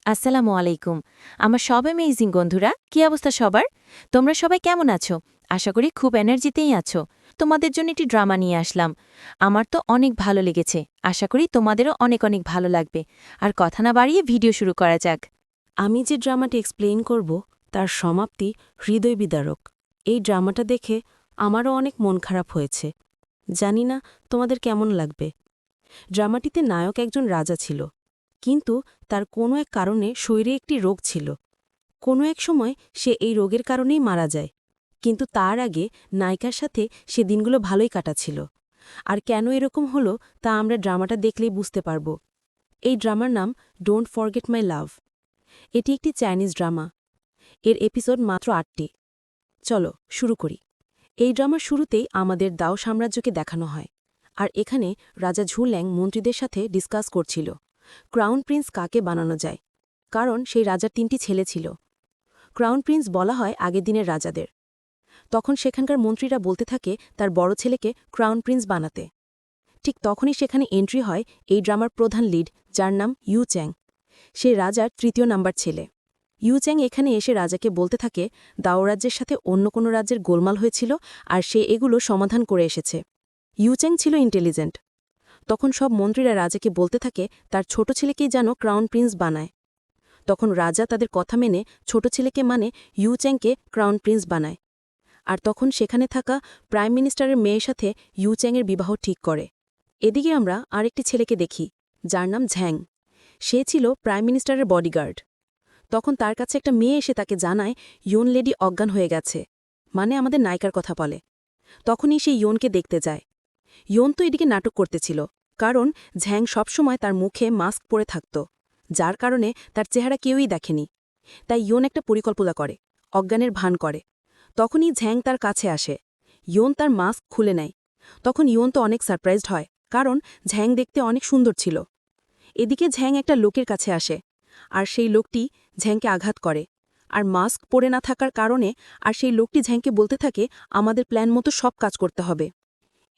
আসসালামু আলাইকুম। আমার সব অ্যামেজিং বন্ধুরা, কি অবস্থা সবার? তোমরা সবাই কেমন আছো? আশা করি খুব এনার্জিতেই আছো। তোমাদের জন্য একটি ড্রামা নিয়ে আসলাম। আমার তো অনেক ভালো লেগেছে। আশা করি তোমাদেরও অনেক অনেক ভালো লাগবে। আর কথা না বাড়িয়ে ভিডিও শুরু করা যাক। আমি যে ড্রামাটি এক্সপ্লেইন করব তার সমাপ্তি হৃদয় বিদারক। এই ড্রামাটা দেখে আমারও অনেক মন খারাপ হয়েছে। জানি না তোমাদের কেমন লাগবে। ড্রামাটিতে নায়ক একজন রাজা ছিল, কিন্তু তার কোনো এক কারণে শরীরে একটি রোগ ছিল। কোনো এক সময় সে এই রোগের কারণেই মারা যায়, কিন্তু তার আগে নায়িকার সাথে সে দিনগুলো ভালোই কাটাছিল। আর কেন এরকম হলো তা আমরা ড্রামাটা দেখলেই বুঝতে পারব। এই ড্রামার নাম ডোন্ট ফরগেট মাই লাভ। এটি একটি চাইনিজ ড্রামা। এর এপিসোড মাত্র ৮টি। চলো শুরু করি। এই ড্রামার শুরুতেই আমাদের দাও সাম্রাজ্যকে দেখানো হয়, আর এখানে রাজা ঝুল্যাং মন্ত্রীদের সাথে ডিসকাস করছিল ক্রাউন প্রিন্স কাকে বানানো যায়, কারণ সেই রাজার ৩টি ছেলে ছিল। ক্রাউন প্রিন্স বলা হয় আগের দিনের রাজাদের। তখন সেখানকার মন্ত্রীরা বলতে থাকে তার বড় ছেলেকে ক্রাউন প্রিন্স বানাতে। ঠিক তখনই সেখানে এন্ট্রি হয় এই ড্রামার প্রধান লিড, যার নাম ইউ চ্যাং। সে রাজার ৩য় নাম্বার ছেলে। ইউ চ্যাং এখানে এসে রাজাকে বলতে থাকে দাও রাজ্যের সাথে অন্য কোনো রাজ্যের গোলমাল হয়েছিল, আর সে এগুলো সমাধান করে এসেছে। ইউ চ্যাং ছিল ইন্টেলিজেন্ট। তখন সব মন্ত্রীরা রাজাকে বলতে থাকে তার ছোট ছেলেকেই যেন ক্রাউন প্রিন্স বানায়। তখন রাজা তাদের কথা মেনে ছোট ছেলেকে মানে ইউ চ্যাংকে ক্রাউন প্রিন্স বানায়। আর তখন সেখানে থাকা প্রাইম মিনিস্টারের মেয়ের সাথে ইউ চ্যাংয়ের বিবাহ ঠিক করে। এদিকে আমরা আরেকটি ছেলেকে দেখি, যার নাম ঝ্যাং। সে ছিল প্রাইম মিনিস্টারের বডিগার্ড। তখন তার কাছে একটা মেয়ে এসে তাকে জানায় ইয়ন লেডি অজ্ঞান হয়ে গেছে, মানে আমাদের নায়িকার কথা বলে। তখনই সে ইয়নকে দেখতে যায়। ইয়ন তো এদিকে নাটক করতেছিল, কারণ ঝ্যাং সবসময় তার মুখে মাস্ক পরে থাকত, যার কারণে তার চেহারা কেউই দেখেনি। তাই ইয়ন একটা পরিকল্পনা করে, অজ্ঞানের ভান করে। তখনই ঝ্যাং তার কাছে আসে। ইয়ন তার মাস্ক খুলে নেয়। তখন ইয়ন তো অনেক সারপ্রাইজড হয়, কারণ ঝ্যাং দেখতে অনেক সুন্দর ছিল। এদিকে ঝ্যাং একটা লোকের কাছে আসে, আর সেই লোকটি ঝ্যাংকে আঘাত করে। আর মাস্ক পরে না থাকার কারণে আর সেই লোকটি ঝ্যাংকে বলতে থাকে আমাদের প্ল্যান মতো সব কাজ করতে হবে।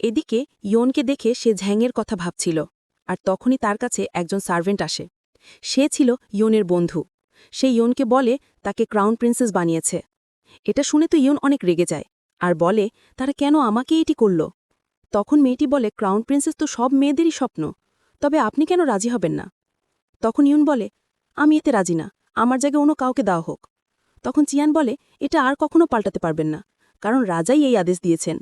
এদিকে ইয়নকে দেখে সে ঝ্যাংয়ের কথা ভাবছিল, আর তখনই তার কাছে একজন সার্ভেন্ট আসে। সে ছিল ইয়নের বন্ধু। সে ইয়নকে বলে তাকে ক্রাউন প্রিন্সেস বানিয়েছে। এটা শুনে তো ইয়ন অনেক রেগে যায়, আর বলে তারা কেন আমাকে এটি করল। তখন মেয়েটি বলে ক্রাউন প্রিন্সেস তো সব মেয়েদেরই স্বপ্ন, তবে আপনি কেন রাজি হবেন না? তখন ইয়ন বলে আমি এতে রাজি না, আমার জায়গায় অন্য কাউকে দেওয়া হোক। তখন চিয়ান বলে এটা আর কখনো পাল্টাতে পারবেন না, কারণ রাজাই এই আদেশ দিয়েছেন।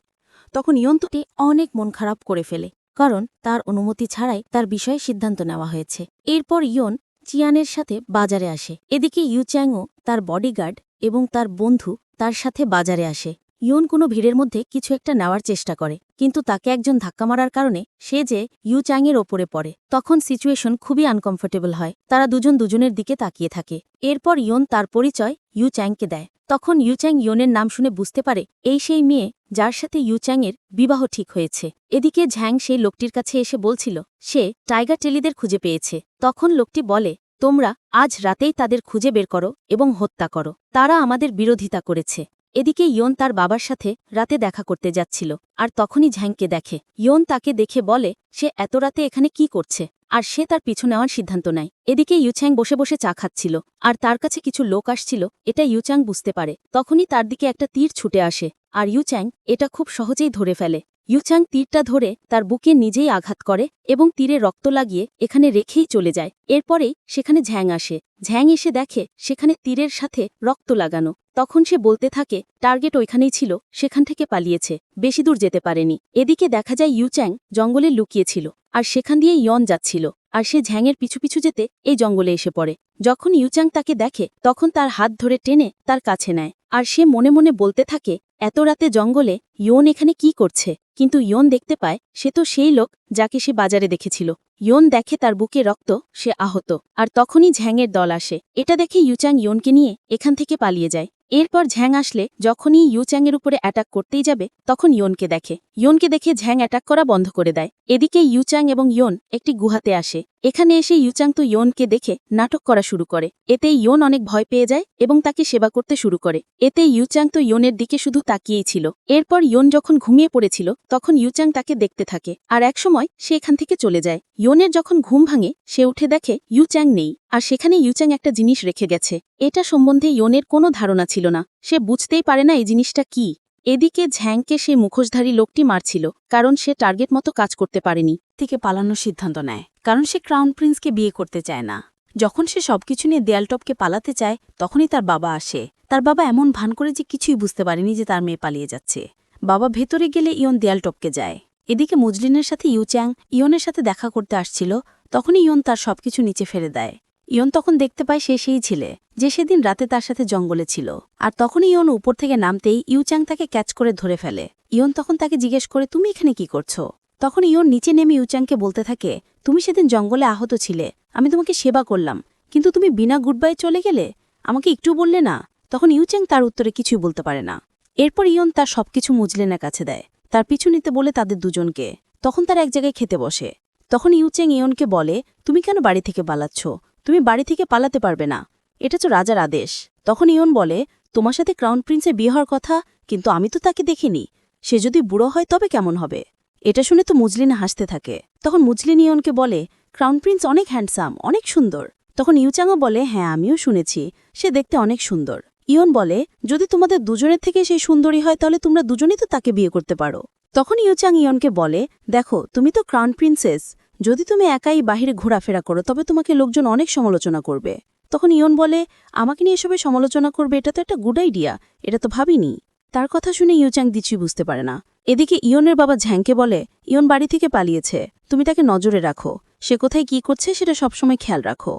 তখন ইয়ন তো অনেক মন খারাপ করে ফেলে, কারণ তার অনুমতি ছাড়াই তার বিষয়ে সিদ্ধান্ত নেওয়া হয়েছে। এরপর ইয়ন চিয়ানের সাথে বাজারে আসে। এদিকে ইউ চ্যাংও তার বডিগার্ড এবং তার বন্ধু তার সাথে বাজারে আসে। ইয়ন কোনো ভিড়ের মধ্যে কিছু একটা নেওয়ার চেষ্টা করে, কিন্তু তাকে একজন ধাক্কা মারার কারণে সে যে ইউ চ্যাংয়ের ওপরে পড়ে। তখন সিচুয়েশন খুবই আনকমফোর্টেবল হয়। তারা দুজন দুজনের দিকে তাকিয়ে থাকে। এরপর ইয়ন তার পরিচয় ইউ চ্যাংকে দেয়। তখন ইউ চ্যাং ইয়নের নাম শুনে বুঝতে পারে এই সেই মেয়ে যার সাথে ইউ চ্যাংয়ের বিবাহ ঠিক হয়েছে। এদিকে ঝ্যাং সেই লোকটির কাছে এসে বলছিল সে টাইগার টেলিদের খুঁজে পেয়েছে। তখন লোকটি বলে তোমরা আজ রাতেই তাদের খুঁজে বের করো এবং হত্যা করো, তারা আমাদের বিরোধিতা করেছে। এদিকে ইয়ন তার বাবার সাথে রাতে দেখা করতে যাচ্ছিল, আর তখনই ঝ্যাংকে দেখে। ইয়ন তাকে দেখে বলে সে এত রাতে এখানে কি করছে, আর সে তার পিছু নেওয়ার সিদ্ধান্ত নেয়। এদিকে ইউচ্যাং বসে বসে চা খাচ্ছিল, আর তার কাছে কিছু লোক আসছিল। এটা ইউচ্যাং বুঝতে পারে। তখনই তার দিকে একটা তীর ছুটে আসে, আর ইউচ্যাং এটা খুব সহজেই ধরে ফেলে। ইউচ্যাং তীরটা ধরে তার বুকে নিজেই আঘাত করে এবং তীরে রক্ত লাগিয়ে এখানে রেখেই চলে যায়। এরপরেই সেখানে ঝ্যাং আসে। ঝ্যাং এসে দেখে সেখানে তীরের সাথে রক্ত লাগানো। তখন সে বলতে থাকে টার্গেট ওইখানেই ছিল, সেখান থেকে পালিয়েছে, বেশি দূর যেতে পারেনি। এদিকে দেখা যায় ইউচ্যাং জঙ্গলে লুকিয়েছিল, আর সেখান দিয়ে ইয়ন যাচ্ছিল, আর সে ঝ্যাংয়ের পিছু পিছু যেতে এই জঙ্গলে এসে পড়ে। যখন ইউচ্যাং তাকে দেখে তখন তার হাত ধরে টেনে তার কাছে নেয়, আর সে মনে মনে বলতে থাকে এত রাতে জঙ্গলে ইয়ন এখানে কি করছে। কিন্তু ইয়ন দেখতে পায় সে তো সেই লোক যাকে সে বাজারে দেখেছিল। ইয়ন দেখে তার বুকে রক্ত, সে আহত। আর তখনই ঝ্যাংয়ের দল আসে। এটা দেখে ইউচ্যাং ইয়নকে নিয়ে এখান থেকে পালিয়ে যায়। এরপর ঝ্যাং আসলে যখনই ইউচ্যাংয়ের উপরে অ্যাটাক করতেই যাবে তখন ইয়নকে দেখে। ইয়নকে দেখে ঝ্যাং অ্যাটাক করা বন্ধ করে দেয়। এদিকে ইউচ্যাং এবং ইয়ন একটি গুহাতে আসে। এখানে এসে ইউচ্যাং তো ইয়নকে দেখে নাটক করা শুরু করে। এতে ইয়ন অনেক ভয় পেয়ে যায় এবং তাকে সেবা করতে শুরু করে। এতে ইউচ্যাং তো ইয়নের দিকে শুধু তাকিয়েই ছিল। এরপর ইয়ন যখন ঘুমিয়ে পড়েছিল তখন ইউচ্যাং তাকে দেখতে থাকে আর একসময় সে এখান থেকে চলে যায়। ইয়নের যখন ঘুম ভাঙে সে উঠে দেখে ইউচ্যাং নেই আর সেখানে ইউচ্যাং একটা জিনিস রেখে গেছে। এটা সম্বন্ধে ইয়নের কোনো ধারণা ছিল না। সে বুঝতেই পারে না এই জিনিসটা কি। এদিকে ঝ্যাংকে সেই মুখোশধারী লোকটি মারছিল কারণ সে টার্গেট মতো কাজ করতে পারেনি। থেকে পালানোর সিদ্ধান্ত নেয় কারণ সে ক্রাউন প্রিন্সকে বিয়ে করতে চায় না। যখন সে সবকিছু নিয়ে দেয়ালটপকে পালাতে চায় তখনই তার বাবা আসে। তার বাবা এমন ভান করে যে কিছুই বুঝতে পারেনি যে তার মেয়ে পালিয়ে যাচ্ছে। বাবা ভেতরে গেলে ইয়ন দেয়ালটপকে যায়। এদিকে মুজলিনের সাথে ইউচ্যাং ইয়নের সাথে দেখা করতে আসছিল। তখনই ইয়ন তার সবকিছু নিচে ফেলে দেয়। ইয়ন তখন দেখতে পায় সে সেই ছেলে যে সেদিন রাতে তার সাথে জঙ্গলে ছিল। আর তখনই ইয়ন উপর থেকে নামতেই ইউচ্যাং তাকে ক্যাচ করে ধরে ফেলে। ইয়ন তখন তাকে জিজ্ঞেস করে, তুমি এখানে কি করছো? তখন ইয়ন নিচে নেমে ইউচ্যাংকে বলতে থাকে, তুমি সেদিন জঙ্গলে আহত ছিলে, আমি তোমাকে সেবা করলাম, কিন্তু তুমি বিনা গুডবাই চলে গেলে, আমাকে একটু বললে না। তখন ইউচ্যাং তার উত্তরে কিছুই বলতে পারে না। এরপর ইয়ন তার সবকিছু মুজলিনের কাছে দেয়, তার পিছু নিতে বলে তাদের দুজনকে। তখন তারা এক জায়গায় খেতে বসে। তখন ইউচ্যাং ইয়নকে বলে, তুমি কেন বাড়ি থেকে পালাচ্ছ? তুমি বাড়ি থেকে পালাতে পারবে না, এটা তো রাজার আদেশ। তখন ইয়ন বলে, তোমার সাথে ক্রাউন প্রিন্সের বিয়ে হওয়ার কথা, কিন্তু আমি তো তাকে দেখিনি। সে যদি বুড়ো হয় তবে কেমন হবে? এটা শুনে তো মুজলিনা হাসতে থাকে। তখন মুজলিন ইয়নকে বলে, ক্রাউন প্রিন্স অনেক হ্যান্ডসাম, অনেক সুন্দর। তখন ইউচ্যাংও বলে, হ্যাঁ আমিও শুনেছি, সে দেখতে অনেক সুন্দর। ইয়ন বলে, যদি তোমাদের দুজনের থেকে সেই সুন্দরী হয় তাহলে তোমরা দুজনেই তো তাকে বিয়ে করতে পারো। তখন ইউচ্যাং ইয়নকে বলে, দেখো তুমি তো ক্রাউন প্রিন্সেস, যদি তুমি একাই বাহিরে ঘোরাফেরা করো তবে তোমাকে লোকজন অনেক সমালোচনা করবে। তখন ইয়ন বলে, আমাকে নিয়ে এসবে সমালোচনা করবে এটা তো একটা গুড আইডিয়া, এটা তো ভাবিনি। তার কথা শুনে ইউচ্যাং কিছুই বুঝতে পারে না। এদিকে ইয়নের বাবা ঝ্যাংকে বলে, ইয়ন বাড়ি থেকে পালিয়েছে, তুমি তাকে নজরে রাখো, সে কোথায় কি করছে সেটা সবসময় খেয়াল রাখো।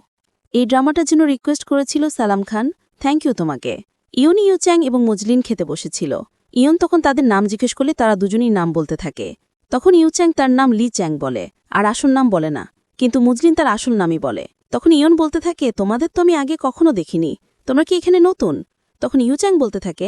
এই ড্রামাটার জন্য রিকোয়েস্ট করেছিল সালাম খান, থ্যাংক ইউ তোমাকে। ইয়ন ইউচ্যাং এবং মুজলিন খেতে বসেছিল। ইয়ন তখন তাদের নাম জিজ্ঞেস করলে তারা দুজনেই নাম বলতে থাকে। তখন ইউচ্যাং তার নাম লি চ্যাং বলে আর আসল নাম বলে না, কিন্তু মুজলিন তার আসল নামই বলে। তখন ইয়ন বলতে থাকে, তোমাদের তো আমি আগে কখনো দেখিনি, তোমরা কি এখানে নতুন? তখন ইউচ্যাং বলতে থাকে,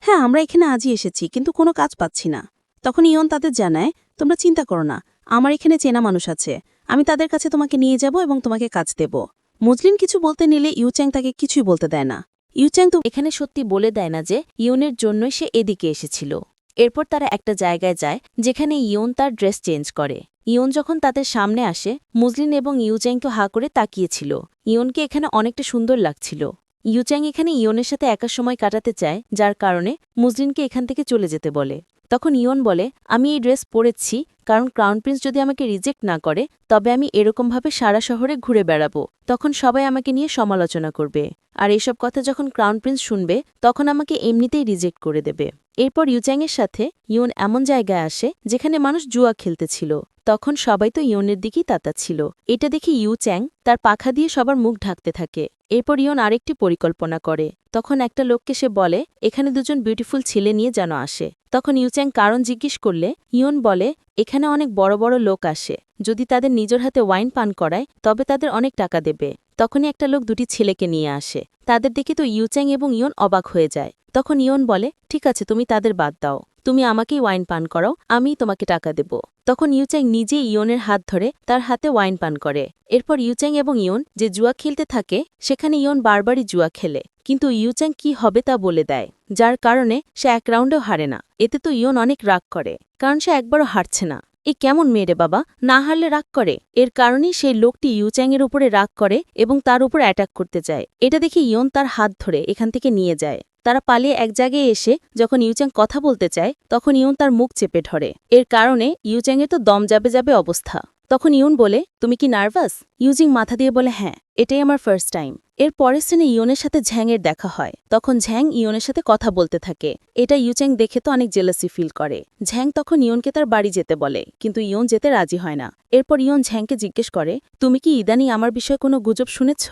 হ্যাঁ আমরা এখানে আজই এসেছি, কিন্তু কোনো কাজ পাচ্ছি না। তখন ইয়ন তাদের জানায়, তোমরা চিন্তা করো না, আমার এখানে চেনা মানুষ আছে, আমি তাদের কাছে তোমাকে নিয়ে যাব এবং তোমাকে কাজ দেব। মুজলিন কিছু বলতে নিলে ইউচ্যাং তাকে কিছুই বলতে দেয় না। ইউচ্যাং তো এখানে সত্যি বলে দেয় না যে ইয়নের জন্যই সে এদিকে এসেছিল। এরপর তারা একটা জায়গায় যায় যেখানে ইয়ন তার ড্রেস চেঞ্জ করে। ইয়ন যখন তাদের সামনে আসে, মুজলিন এবং ইউচ্যাংকে হা করে তাকিয়েছিল। ইয়নকে এখানে অনেকটা সুন্দর লাগছিল। ইউচ্যাং এখানে ইয়নের সাথে একা সময় কাটাতে চায়, যার কারণে মুজলিনকে এখান থেকে চলে যেতে বলে। তখন ইয়ন বলে, আমি এই ড্রেস পরেছি কারণ ক্রাউন প্রিন্স যদি আমাকে রিজেক্ট না করে তবে আমি এরকমভাবে সারা শহরে ঘুরে বেড়াবো, তখন সবাই আমাকে নিয়ে সমালোচনা করবে, আর এইসব কথা যখন ক্রাউন প্রিন্স শুনবে তখন আমাকে এমনিতেই রিজেক্ট করে দেবে। এরপর ইউচ্যাংয়ের সাথে ইয়ন এমন জায়গায় আসে যেখানে মানুষ জুয়া খেলতেছিল। তখন সবাই তো ইয়নের দিকেই তাতাচ্ছিল। এটা দেখে ইউচ্যাং তার পাখা দিয়ে সবার মুখ ঢাকতে থাকে। এরপর ইয়ন আরেকটি পরিকল্পনা করে। তখন একটা লোককে সে বলে, এখানে দুজন বিউটিফুল ছেলে নিয়ে যেন আসে। তখন ইউচ্যাং কারণ জিজ্ঞেস করলে ইয়ন বলে, এখানে অনেক বড় বড় লোক আসে, যদি তাদের নিজের হাতে ওয়াইন পান করায় তবে তাদের অনেক টাকা দেবে। তখনই একটা লোক দুটি ছেলেকে নিয়ে আসে। তাদের দেখে তো ইউচ্যাং এবং ইয়ন অবাক হয়ে যায়। তখন ইয়ন বলে, ঠিক আছে তুমি তাদের বাদ দাও, তুমি আমাকেই ওয়াইন পান করাও, আমিই তোমাকে টাকা দেব। তখন ইউচ্যাং নিজে ইয়নের হাত ধরে তার হাতে ওয়াইন পান করে। এরপর ইউচ্যাং এবং ইয়ন যে জুয়া খেলতে থাকে সেখানে ইয়ন বারবারই জুয়া খেলে, কিন্তু ইউচ্যাং কি হবে তা বলে দেয়, যার কারণে সে এক রাউন্ডেও হারে না। এতে তো ইয়ন অনেক রাগ করে, কারণ সে একবারও হারছে না। এ কেমন মেয়ে রে বাবা, না হারলে রাগ করে? এর কারণেই সেই লোকটি ইউচ্যাংয়ের উপরে রাগ করে এবং তার উপর অ্যাটাক করতে যায়। এটা দেখে ইয়ন তার হাত ধরে এখান থেকে নিয়ে যায়। তারা পালিয়ে এক জায়গায় এসে যখন ইউচ্যাং কথা বলতে চায় তখন ইয়ন তার মুখ চেপে ধরে। এর কারণে ইউচ্যাংয়ের তো দম যাবে যাবে অবস্থা। তখন ইয়ন বলে, তুমি কি নার্ভাস? ইউজিং মাথা দিয়ে বলে, হ্যাঁ, এটাই আমার ফার্স্ট টাইম। এর পরের সিনে ইয়নের সাথে ঝ্যাংয়ের দেখা হয়। তখন ঝ্যাং ইয়নের সাথে কথা বলতে থাকে। এটা ইউচ্যাং দেখে তো অনেক জেলাসি ফিল করে। ঝ্যাং তখন ইয়নকে তার বাড়ি যেতে বলে, কিন্তু ইয়ন যেতে রাজি হয় না। এরপর ইয়ন ঝ্যাংকে জিজ্ঞেস করে, তুমি কি ইদানিং আমার বিষয়ে কোনো গুজব শুনেছ?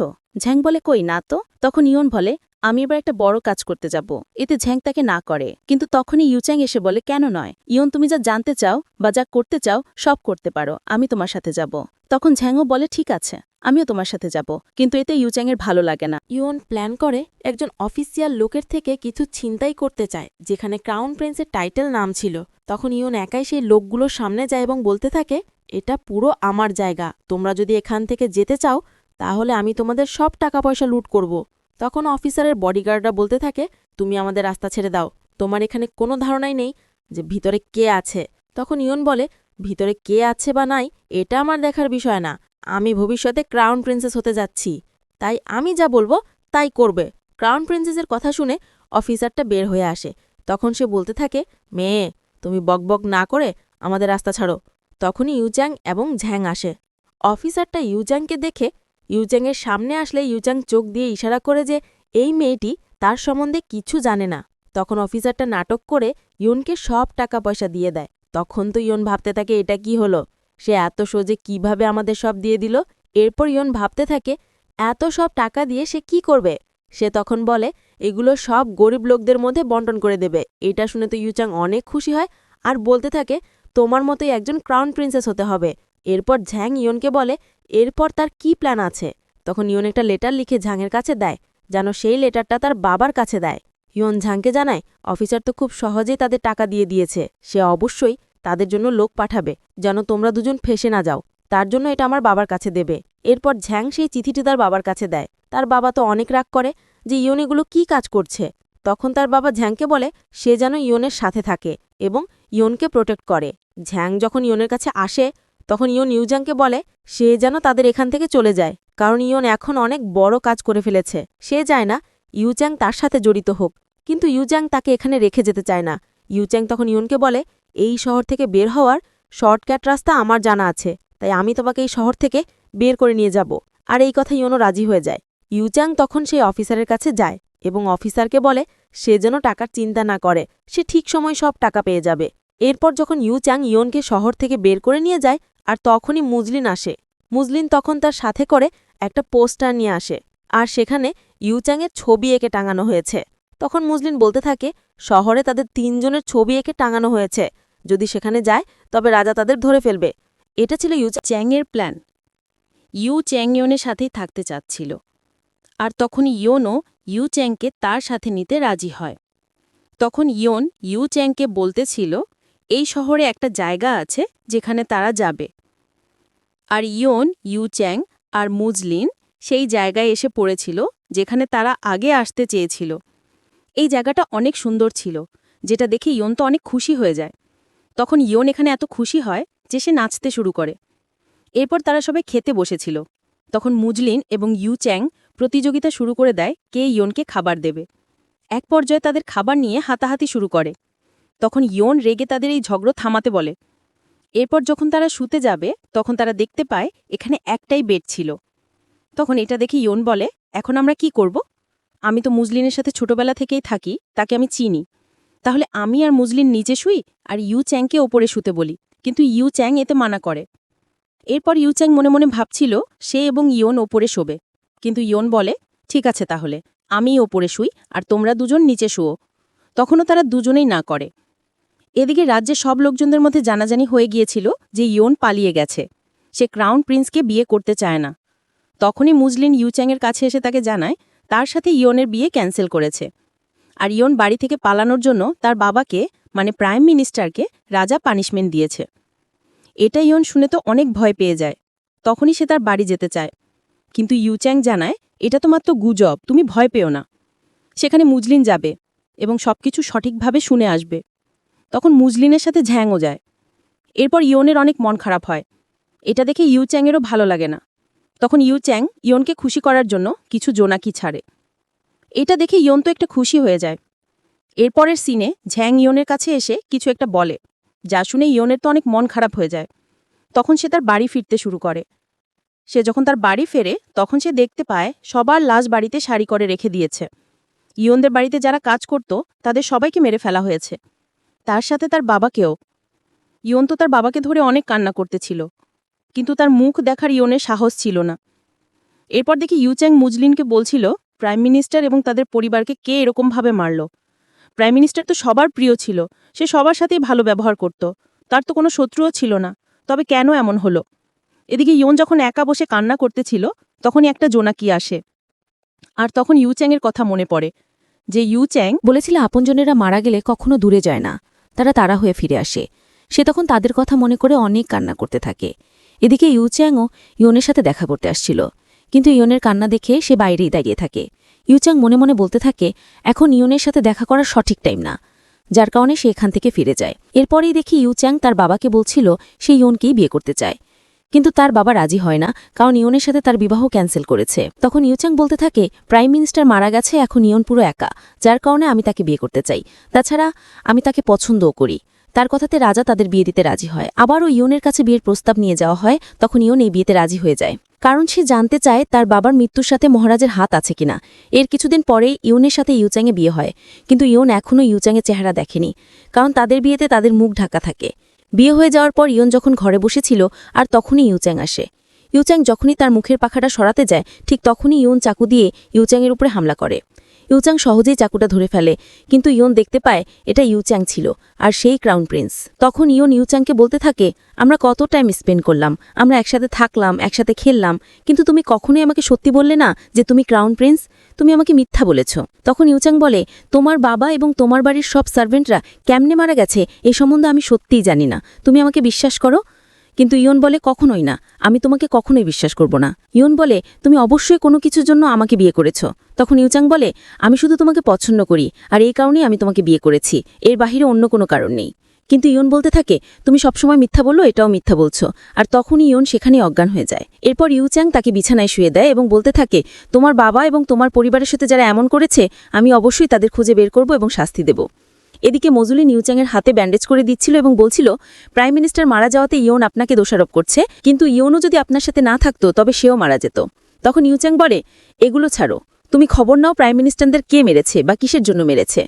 ঝ্যাং বলে, কই না তো। তখন ইয়ন বলে, আমি এবার একটা বড় কাজ করতে যাব। এতে ঝ্যাং তাকে না করে, কিন্তু তখনই ইউচ্যাং এসে বলে, কেন নয় ইয়ন, তুমি যা জানতে চাও বা যা করতে চাও সব করতে পারো, আমি তোমার সাথে যাব। তখন ঝ্যাংও বলে, ঠিক আছে, আমিও তোমার সাথে যাব, কিন্তু এতে ইউচ্যাংয়ের ভালো লাগে না। ইয়ন প্ল্যান করে একজন অফিসিয়াল লোকের থেকে কিছু ছিনতাই করতে চায়, যেখানে ক্রাউন প্রিন্সের টাইটেল নাম ছিল। তখন ইয়ন একাই সেই লোকগুলোর সামনে যায় এবং বলতে থাকে, এটা পুরো আমার জায়গা, তোমরা যদি এখান থেকে যেতে চাও তাহলে আমি তোমাদের সব টাকা পয়সা লুট করব। তখন অফিসারের বডিগার্ডরা বলতে থাকে, তুমি আমাদের রাস্তা ছেড়ে দাও, তোমার এখানে কোনো ধারণাই নেই যে ভিতরে কে আছে। তখন ইয়ন বলে, ভিতরে কে আছে বা নাই এটা আমার দেখার বিষয় না, আমি ভবিষ্যতে ক্রাউন প্রিন্সেস হতে যাচ্ছি, তাই আমি যা বলবো তাই করবে। ক্রাউন প্রিন্সেসের কথা শুনে অফিসারটা বের হয়ে আসে। তখন সে বলতে থাকে, মেয়ে, তুমি বকবক না করে আমাদের রাস্তা ছাড়ো। তখনই ইউচ্যাং এবং ঝ্যাং আসে। অফিসারটা ইউচ্যাংকে দেখে ইউচ্যাংয়ের সামনে আসলে ইউচ্যাং চোখ দিয়ে ইশারা করে যে এই মেয়েটি তার সম্বন্ধে কিছু জানে না। তখন অফিসারটা নাটক করে ইয়নকে সব টাকা পয়সা দিয়ে দেয়। তখন তো ইয়ন ভাবতে থাকে, এটা কি হলো, সে এত সোজে কিভাবে আমাদের সব দিয়ে দিল। এরপর ইয়ন ভাবতে থাকে, এত সব টাকা দিয়ে সে কি করবে। সে তখন বলে, এগুলো সব গরিব লোকদের মধ্যে বন্টন করে দেবে। এটা শুনে তো ইউচ্যাং অনেক খুশি হয় আর বলতে থাকে, তোমার মতোই একজন ক্রাউন প্রিন্সেস হতে হবে। এরপর ঝ্যাং ইয়নকে বলে এরপর তার কি প্ল্যান আছে। তখন ইয়ন একটা লেটার লিখে ঝ্যাংয়ের কাছে দেয়, যেন সেই লেটারটা তার বাবার কাছে দেয়। ইয়ন ঝ্যাংকে জানায়, অফিসার তো খুব সহজেই তাদের টাকা দিয়ে দিয়েছে, সে অবশ্যই তাদের জন্য লোক পাঠাবে, যেন তোমরা দুজন ফেসে না যাও, তার জন্য এটা আমার বাবার কাছে দেবে। এরপর ঝ্যাং সেই চিঠিটি তার বাবার কাছে দেয়। তার বাবা তো অনেক রাগ করে যে ইয়ন এগুলো কী কাজ করছে। তখন তার বাবা ঝ্যাংকে বলে সে যেন ইয়নের সাথে থাকে এবং ইয়নকে প্রোটেক্ট করে। ঝ্যাং যখন ইয়নের কাছে আসে তখন ইয়ন ইউজাংকে বলে সে যেন তাদের এখান থেকে চলে যায়, কারণ ইয়ন এখন অনেক বড় কাজ করে ফেলেছে। সে চায় না ইউচ্যাং তার সাথে জড়িত হোক, কিন্তু ইউচ্যাং তাকে এখানে রেখে যেতে চায় না। ইউচ্যাং তখন ইয়নকে বলে, এই শহর থেকে বের হওয়ার শর্টকাট রাস্তা আমার জানা আছে, তাই আমি তোমাকে এই শহর থেকে বের করে নিয়ে যাব। আর এই কথা ইয়নও রাজি হয়ে যায়। ইউচ্যাং তখন সেই অফিসারের কাছে যায় এবং অফিসারকে বলে সে যেন টাকার চিন্তা না করে, সে ঠিক সময় সব টাকা পেয়ে যাবে। এরপর যখন ইউচ্যাং ইয়নকে শহর থেকে বের করে নিয়ে যায়, আর তখনই মুজলিন আসে। মুজলিন তখন তার সাথে করে একটা পোস্টার নিয়ে আসে, আর সেখানে ইউচ্যাংয়ের ছবি এঁকে টাঙানো হয়েছে। তখন মুজলিন বলতে থাকে, শহরে তাদের ৩ জনের ছবি এঁকে টাঙানো হয়েছে, যদি সেখানে যায় তবে রাজা তাদের ধরে ফেলবে। এটা ছিল চ্যাংয়ের প্ল্যান। ইউচ্যাং ইয়নের সাথেই থাকতে চাচ্ছিল, আর তখন ইয়নও ইউচ্যাংকে তার সাথে নিতে রাজি হয়। তখন ইয়ন ইউচ্যাংকে বলতেছিল এই শহরে একটা জায়গা আছে যেখানে তারা যাবে, আর ইয়ন, ইউচ্যাং আর মুজলিন সেই জায়গায় এসে পড়েছিল যেখানে তারা আগে আসতে চেয়েছিল। এই জায়গাটা অনেক সুন্দর ছিল, যেটা দেখে ইয়ন তো অনেক খুশি হয়ে যায়। তখন ইয়ন এখানে এত খুশি হয় যে সে নাচতে শুরু করে। এরপর তারা সবাই খেতে বসেছিল। তখন মুজলিন এবং ইউচ্যাং প্রতিযোগিতা শুরু করে দেয় কে ইয়নকে খাবার দেবে। এক পর্যায়ে তাদের খাবার নিয়ে হাতাহাতি শুরু করে। তখন ইয়ন রেগে তাদের এই ঝগড়া থামাতে বলে। এরপর যখন তারা শুতে যাবে তখন তারা দেখতে পায় এখানে একটাই বেড ছিল। তখন এটা দেখে ইয়ন বলে, এখন আমরা কি করব? আমি তো মুজলিনের সাথে ছোটবেলা থেকেই থাকি, তাকে আমি চিনি। তাহলে আমি আর মুজলিন নিচে শুই আর ইউচ্যাংকে ওপরে শুতে বলি, কিন্তু ইউচ্যাং এতে মানা করে। এরপর ইউচ্যাং মনে মনে ভাবছিল সে এবং ইয়ন ওপরে শোবে, কিন্তু ইয়ন বলে, ঠিক আছে তাহলে আমি ওপরে শুই আর তোমরা দুজন নিচে শুও। তখনও তারা দুজনেই না করে। এদিকে রাজ্যের সব লোকজনদের মধ্যে জানাজানি হয়ে গিয়েছিল যে ইয়ন পালিয়ে গেছে, সে ক্রাউন প্রিন্সকে বিয়ে করতে চায় না। তখনই মুজলিন ইউচ্যাংয়ের কাছে এসে তাকে জানায় তার সাথে ইয়নের বিয়ে ক্যান্সেল করেছে, আর ইয়ন বাড়ি থেকে পালানোর জন্য তার বাবাকে মানে প্রাইম মিনিস্টারকে রাজা পানিশমেন্ট দিয়েছে। এটা ইয়ন শুনে তো অনেক ভয় পেয়ে যায়। তখনই সে তার বাড়ি যেতে চায়, কিন্তু ইউচ্যাং জানায় এটা তো মাত্র গুজব, তুমি ভয় পেও না। সেখানে মুজলিন যাবে এবং সবকিছু সঠিকভাবে শুনে আসবে। তখন মুজলিনের সাথে ঝ্যাংও যায়। এরপর ইয়নের অনেক মন খারাপ হয়। এটা দেখে ইউচ্যাংয়েরও ভালো লাগে না। তখন ইউচ্যাং ইয়নকে খুশি করার জন্য কিছু জোনাকি ছাড়ে। এটা দেখে ইয়ন তো একটা খুশি হয়ে যায়। এরপরের সিনে ঝ্যাং ইয়নের কাছে এসে কিছু একটা বলে, যা শুনে ইয়নের তো অনেক মন খারাপ হয়ে যায়। তখন সে তার বাড়ি ফিরতে শুরু করে। সে যখন তার বাড়ি ফেরে তখন সে দেখতে পায় সবার লাশ বাড়িতে সারি করে রেখে দিয়েছে। ইয়নদের বাড়িতে যারা কাজ করত তাদের সবাইকে মেরে ফেলা হয়েছে, তার সাথে তার বাবাকেও। ইয়ন তো তার বাবাকে ধরে অনেক কান্না করতেছিল, কিন্তু তার মুখ দেখার ইয়নের সাহস ছিল না। এরপর দেখি ইউচ্যাং মুজলিনকে বলছিল প্রাইম মিনিস্টার এবং তাদের পরিবারকে কে এরকমভাবে মারল। প্রাইম মিনিস্টার তো সবার প্রিয় ছিল, সে সবার সাথেই ভালো ব্যবহার করত, তার তো কোনো শত্রুও ছিল না, তবে কেন এমন হলো? এদিকে ইয়ন যখন একা বসে কান্না করতেছিল তখনই একটা জোনাকি আসে আর তখন ইউচ্যাংয়ের কথা মনে পড়ে যে ইউচ্যাং বলেছিল আপনজনেরা মারা গেলে কখনো দূরে যায় না, তারা তাড়া হয়ে ফিরে আসে। সে তখন তাদের কথা মনে করে অনেক কান্না করতে থাকে। এদিকে ইউচ্যাংও ইয়নের সাথে দেখা করতে আসছিল, কিন্তু ইয়নের কান্না দেখে সে বাইরেই দাঁড়িয়ে থাকে। ইউচ্যাং মনে মনে বলতে থাকে এখন ইয়নের সাথে দেখা করার সঠিক টাইম না, যার কারণে সে এখান থেকে ফিরে যায়। এরপরেই দেখি ইউচ্যাং তার বাবাকে বলছিল সে ইয়নকেই বিয়ে করতে চায়, কিন্তু তার বাবা রাজি হয় না, কারণ ইয়নের সাথে তার বিবাহ ক্যান্সেল করেছে। তখন ইউচ্যাং বলতে থাকে প্রাইম মিনিস্টার মারা গেছে, এখন ইয়ন পুরো একা, যার কারণে আমি তাকে বিয়ে করতে চাই। তাছাড়া আমি তাকে পছন্দও করি। তার কথাতে রাজা তাদের বিয়ে দিতে রাজি হয়। আবারও ইয়নের কাছে বিয়ের প্রস্তাব নিয়ে যাওয়া হয়, তখন ইয়ন এই বিয়েতে রাজি হয়ে যায়, কারণ সে জানতে চায় তার বাবার মৃত্যুর সাথে মহারাজের হাত আছে কিনা। এর কিছুদিন পরেই ইয়নের সাথে ইউচ্যাংয়ে বিয়ে হয়, কিন্তু ইয়ন এখনও ইউচ্যাংয়ের চেহারা দেখেনি, কারণ তাদের বিয়েতে তাদের মুখ ঢাকা থাকে। বিয়ে হয়ে যাওয়ার পর ইয়ন যখন ঘরে বসেছিল আর তখনই ইউচ্যাং আসে। ইউচ্যাং যখনই তার মুখের পাখাটা সরাতে যায় ঠিক তখনই ইয়ন চাকু দিয়ে ইউচ্যাংয়ের উপরে হামলা করে। ইউচ্যাং সহজেই চাকুটা ধরে ফেলে, কিন্তু ইয়ন দেখতে পায় এটা ইউচ্যাং ছিল আর সেই ক্রাউন প্রিন্স। তখন ইয়ন ইউচ্যাংকে বলতে থাকে আমরা কত টাইম স্পেন্ড করলাম, আমরা একসাথে থাকলাম, একসাথে খেললাম, কিন্তু তুমি কখনোই আমাকে সত্যি বললে না যে তুমি ক্রাউন প্রিন্স, তুমি আমাকে মিথ্যা বলেছ। তখন ইউচ্যাং বলে তোমার বাবা এবং তোমার বাড়ির সব সার্ভেন্টরা কেমনে মারা গেছে এ সম্বন্ধে আমি সত্যিই জানি না, তুমি আমাকে বিশ্বাস করো। কিন্তু ইয়ন বলে কখনোই না, আমি তোমাকে কখনোই বিশ্বাস করব না। ইয়ন বলে তুমি অবশ্যই কোনো কিছুর জন্য আমাকে বিয়ে করেছ। তখন ইউচ্যাং বলে আমি শুধু তোমাকে পছন্দ করি আর এই কারণেই আমি তোমাকে বিয়ে করেছি, এর বাহিরে অন্য কোনো কারণ নেই। কিন্তু ইয়ন বলতে থাকে তুমি সবসময় মিথ্যা বললো, এটাও মিথ্যা বলছো। আর তখনই ইয়ন সেখানেই অজ্ঞান হয়ে যায়। এরপর ইউচ্যাং তাকে বিছানায় শুয়ে দেয় এবং বলতে থাকে তোমার বাবা এবং তোমার পরিবারের সাথে যারা এমন করেছে আমি অবশ্যই তাদের খুঁজে বের করব এবং শাস্তি দেব। এদিকে মজুলিন ইউচ্যাংয়ের হাতে ব্যান্ডেজ করে দিচ্ছিল এবং বলছিল প্রাইম মিনিস্টার মারা যাওয়াতে ইয়ন আপনাকে দোষারোপ করছে, কিন্তু ইয়নও যদি আপনার সাথে না থাকতো তবে সেও মারা যেত। তখন ইউচ্যাং বলে এগুলো ছাড়ো, তুমি খবর নাও প্রাইম মিনিস্টারদের কে মেরেছে বা কিসের জন্য মেরেছে।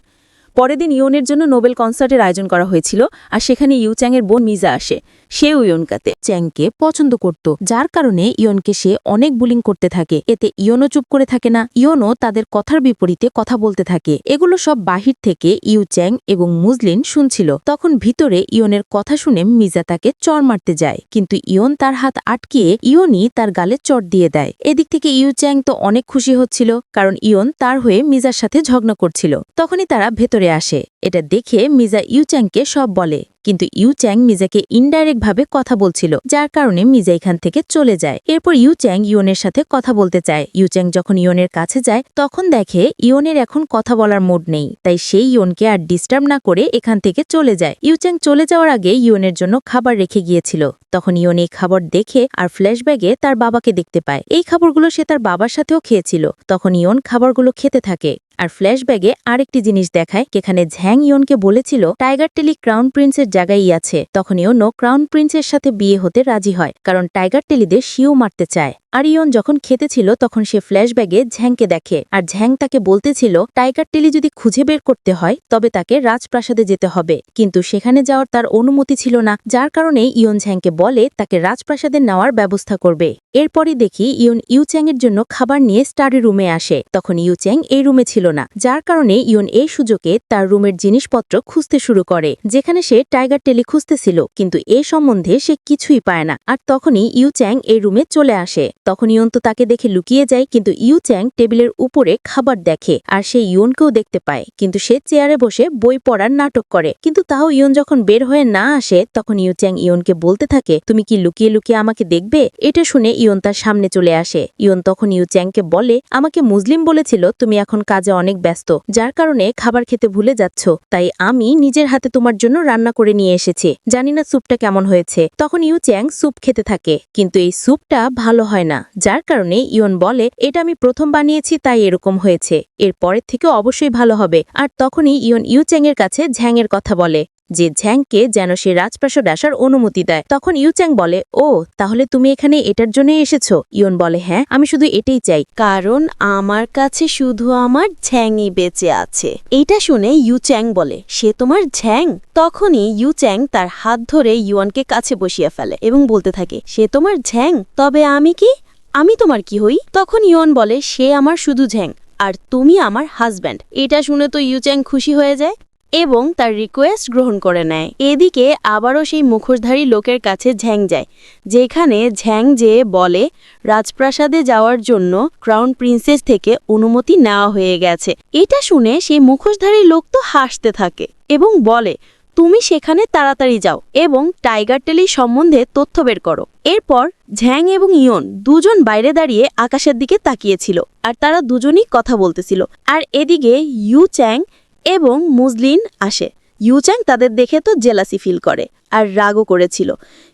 পরের দিন ইয়নের জন্য নোবেল কনসার্টের আয়োজন করা হয়েছিল আর সেখানে ইউচ্যাংয়ের বোন মিজা আসে। সেও ইয়নকাতে চ্যাংকে পছন্দ করত, যার কারণে ইয়নকে সে অনেক বুলিং করতে থাকে। এতে ইয়নও চুপ করে থাকে না, ইয়নও তাদের কথার বিপরীতে কথা বলতে থাকে। এগুলো সব বাহির থেকে ইউচ্যাং এবং মুজলিন শুনছিল। তখন ভিতরে ইয়নের কথা শুনে মিজা তাকে চড় মারতে যায়, কিন্তু ইয়ন তার হাত আটকিয়ে ইয়নই তার গালে চড় দিয়ে দেয়। এদিক থেকে ইউচ্যাং তো অনেক খুশি হচ্ছিল, কারণ ইয়ন তার হয়ে মিজার সাথে ঝগড়া করছিল। তখনই তারা ভেতরে আসে। এটা দেখে মিজা ইউচ্যাংকে সব বলে, কিন্তু ইউচ্যাং মিজাকে ইনডাইরেক্ট ভাবে কথা বলছিল, যার কারণে মিজা এখান থেকে চলে যায়। এরপর ইউচ্যাং ইয়নের সাথে কথা বলতে চায়। ইউচ্যাং যখন ইয়নের কাছে যায় তখন দেখে ইয়নের এখন কথা বলার মুড নেই, তাই সেই ইয়নকে আর ডিস্টার্ব না করে এখান থেকে চলে যায়। ইউচ্যাং চলে যাওয়ার আগে ইয়নের জন্য খাবার রেখে গিয়েছিল। তখন ইয়ন এই খাবার দেখে আর ফ্ল্যাশব্যাগে তার বাবাকে দেখতে পায়। এই খাবারগুলো সে তার বাবার সাথেও খেয়েছিল। তখন ইয়ন খাবারগুলো খেতে থাকে আর ফ্ল্যাশব্যাগে আরেকটি জিনিস দেখায়, যেখানে ঝ্যাং ইয়নকে বলেছিল টাইগার টেলি ক্রাউন প্রিন্সের জায়গায় আছে। তখন ইয়নও ক্রাউন প্রিন্সের সাথে বিয়ে হতে রাজি হয়, কারণ টাইগার টেলিদের শিও মারতে চায়। আর ইয়ন যখন খেতেছিল তখন সে ফ্ল্যাশব্যাগে ঝ্যাংকে দেখে, আর ঝ্যাং তাকে বলতেছিল টাইগার টেলি যদি খুঁজে বের করতে হয় তবে তাকে রাজপ্রাসাদে যেতে হবে, কিন্তু সেখানে যাওয়ার তার অনুমতি ছিল না, যার কারণে ইয়ন ঝ্যাংকে বলে তাকে রাজপ্রাসাদে নেওয়ার ব্যবস্থা করবে। এরপরই দেখি ইয়ন ইউচ্যাংয়ের জন্য খাবার নিয়ে স্টাডি রুমে আসে। তখন ইউচ্যাং এই রুমে ছিল না, যার কারণে ইয়ন এই সুযোগে তার রুমের জিনিসপত্র খুঁজতে শুরু করে, যেখানে সে টাইগার টেলি খুঁজতেছিল, কিন্তু এ সম্বন্ধে সে কিছুই পায় না। আর তখনই ইউচ্যাং এই রুমে চলে আসে। তখন ইয়ন তো তাকে দেখে লুকিয়ে যায়, কিন্তু ইউচ্যাং টেবিলের উপরে খাবার দেখে আর সে ইয়নকেও দেখতে পায়, কিন্তু সে চেয়ারে বসে বই পড়ার নাটক করে। কিন্তু তাও ইয়ন যখন বের হয়ে না আসে তখন ইউচ্যাং ইয়নকে বলতে থাকে তুমি কি লুকিয়ে লুকিয়ে আমাকে দেখবে। এটা শুনে ইয়ন তার সামনে চলে আসে। ইয়ন তখন ইউচ্যাংকে বলে আমাকে মুসলিম বলেছিল তুমি এখন কাজে অনেক ব্যস্ত, যার কারণে খাবার খেতে ভুলে যাচ্ছ, তাই আমি নিজের হাতে তোমার জন্য রান্না করে নিয়ে এসেছি, জানি না স্যুপটা কেমন হয়েছে। তখন ইউচ্যাং স্যুপ খেতে থাকে, কিন্তু এই স্যুপটা ভালো হয় না, যার কারণে ইয়ন বলে এটা আমি প্রথম বানিয়েছি তাই এরকম হয়েছে, এর পরের থেকে অবশ্যই ভালো হবে। আর তখনই ইয়ন ইউচ্যাংয়ের কাছে ঝ্যাংয়ের কথা বলে যে ঝ্যাংকে যেন সে রাজপ্রাসাদ আসার অনুমতি দেয়। তখন ইউচ্যাং বলে ও তাহলে তুমি এখানে এটার জন্য এসেছো। ইয়ন বলে হ্যাঁ, আমি শুধু এটাই চাই, কারণ আমার কাছে শুধু আমার ঝ্যাংই বেঁচে আছে। এইটা শুনে ইউচ্যাং বলে সে তোমার ঝ্যাং। তখনই ইউচ্যাং তার হাত ধরে ইয়নকে কাছে বসিয়ে ফেলে এবং বলতে থাকে সে তোমার ঝ্যাং, তবে আমি কি, আমি তোমার কি হই। তখন ইয়ন বলে সে আমার শুধু ঝ্যাং আর তুমি আমার হাজব্যান্ড। এটা শুনে তো ইউচ্যাং খুশি হয়ে যায়। এবং তার রিকোয়েস্ট গ্রহণ করে নেয়। এদিকে আবারও সেই মুখোশধারী লোকের কাছে ঝ্যাং যায়, যেখানে ঝ্যাং যেয়ে বলে রাজপ্রাসাদে যাওয়ার জন্য ক্রাউন প্রিন্সেস থেকে অনুমতি নেওয়া হয়ে গেছে। এটা শুনে সেই মুখোশধারী লোক তো হাসতে থাকে এবং বলে, তুমি সেখানে তাড়াতাড়ি যাও এবং টাইগার টেলি সম্বন্ধে তথ্য বের করো। এরপর ঝ্যাং এবং ইয়ন দুজন বাইরে দাঁড়িয়ে আকাশের দিকে তাকিয়েছিল, আর তারা দুজনই কথা বলতেছিল। আর এদিকে ইউ চ্যাং এবং মুজলিন আসে। ইউ চ্যাং তাদের দেখে তো জেলাসি ফিল করে আর রাগও করেছিল,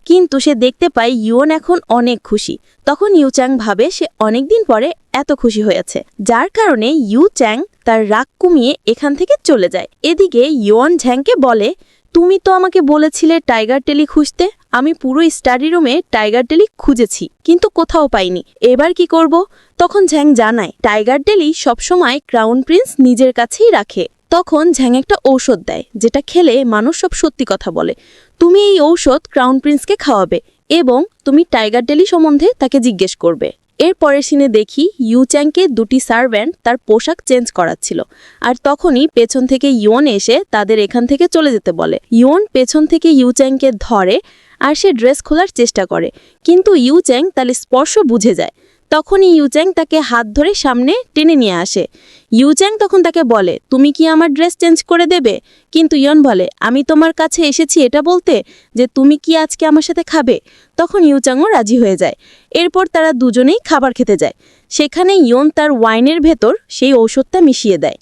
কিন্তু সে দেখতে পায় ইয়ন এখন অনেক খুশি। তখন ইউ চ্যাং ভাবে সে অনেকদিন পরে এত খুশি হয়েছে, যার কারণে ইউ চ্যাং তার রাগ কমিয়ে এখান থেকে চলে যায়। এদিকে ইয়ন ঝ্যাংকে বলে, তুমি তো আমাকে বলেছিলে টাইগার টেলি খুঁজতে, আমি পুরো স্টাডি রুমে টাইগার টেলি খুঁজেছি কিন্তু কোথাও পাইনি, এবার কি করব? তখন ঝ্যাং জানায় টাইগার টেলি সবসময় ক্রাউন প্রিন্স নিজের কাছেই রাখে। তখন ঝ্যাং একটা ঔষধ দেয়, যেটা খেলে মানুষ সব সত্যি কথা বলে। তুমি এই ঔষধ ক্রাউন প্রিন্সকে খাওয়াবে এবং তুমি টাইগার টেলি সম্বন্ধে তাকে জিজ্ঞেস করবে। এর পরের সিনে দেখি ইউ চ্যাংকে দুটি সার্ভ্যান্ট তার পোশাক চেঞ্জ করাচ্ছিল, আর তখনই পেছন থেকে ইয়ন এসে তাদের এখান থেকে চলে যেতে বলে। ইয়ন পেছন থেকে ইউ চ্যাংকে ধরে আর সে ড্রেস খোলার চেষ্টা করে, কিন্তু ইউ চ্যাং তার স্পর্শ বুঝে যায়। তখনই ইউ চ্যাং তাকে হাত ধরে সামনে টেনে নিয়ে আসে। ইউ চ্যাং তখন তাকে বলে, তুমি কি আমার ড্রেস চেঞ্জ করে দেবে? কিন্তু ইয়ন বলে, আমি তোমার কাছে এসেছি এটা বলতে যে তুমি কি আজকে আমার সাথে খাবে। তখন ইউ চ্যাংও রাজি হয়ে যায়। এরপর তারা দুজনেই খাবার খেতে যায়। সেখানে ইয়ন তার ওয়াইনের ভেতর সেই ঔষধটা মিশিয়ে দেয়।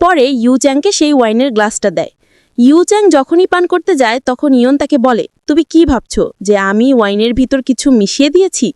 পরে ইউ চ্যাংকে সেই ওয়াইনের গ্লাসটা দেয়। ইউ চ্যাং যখনই পান করতে যায় তখন ইয়ন তাকে বলে, তুমি কি ভাবছো যে আমি ওয়াইনের ভিতর কিছু মিশিয়ে দিয়েছি?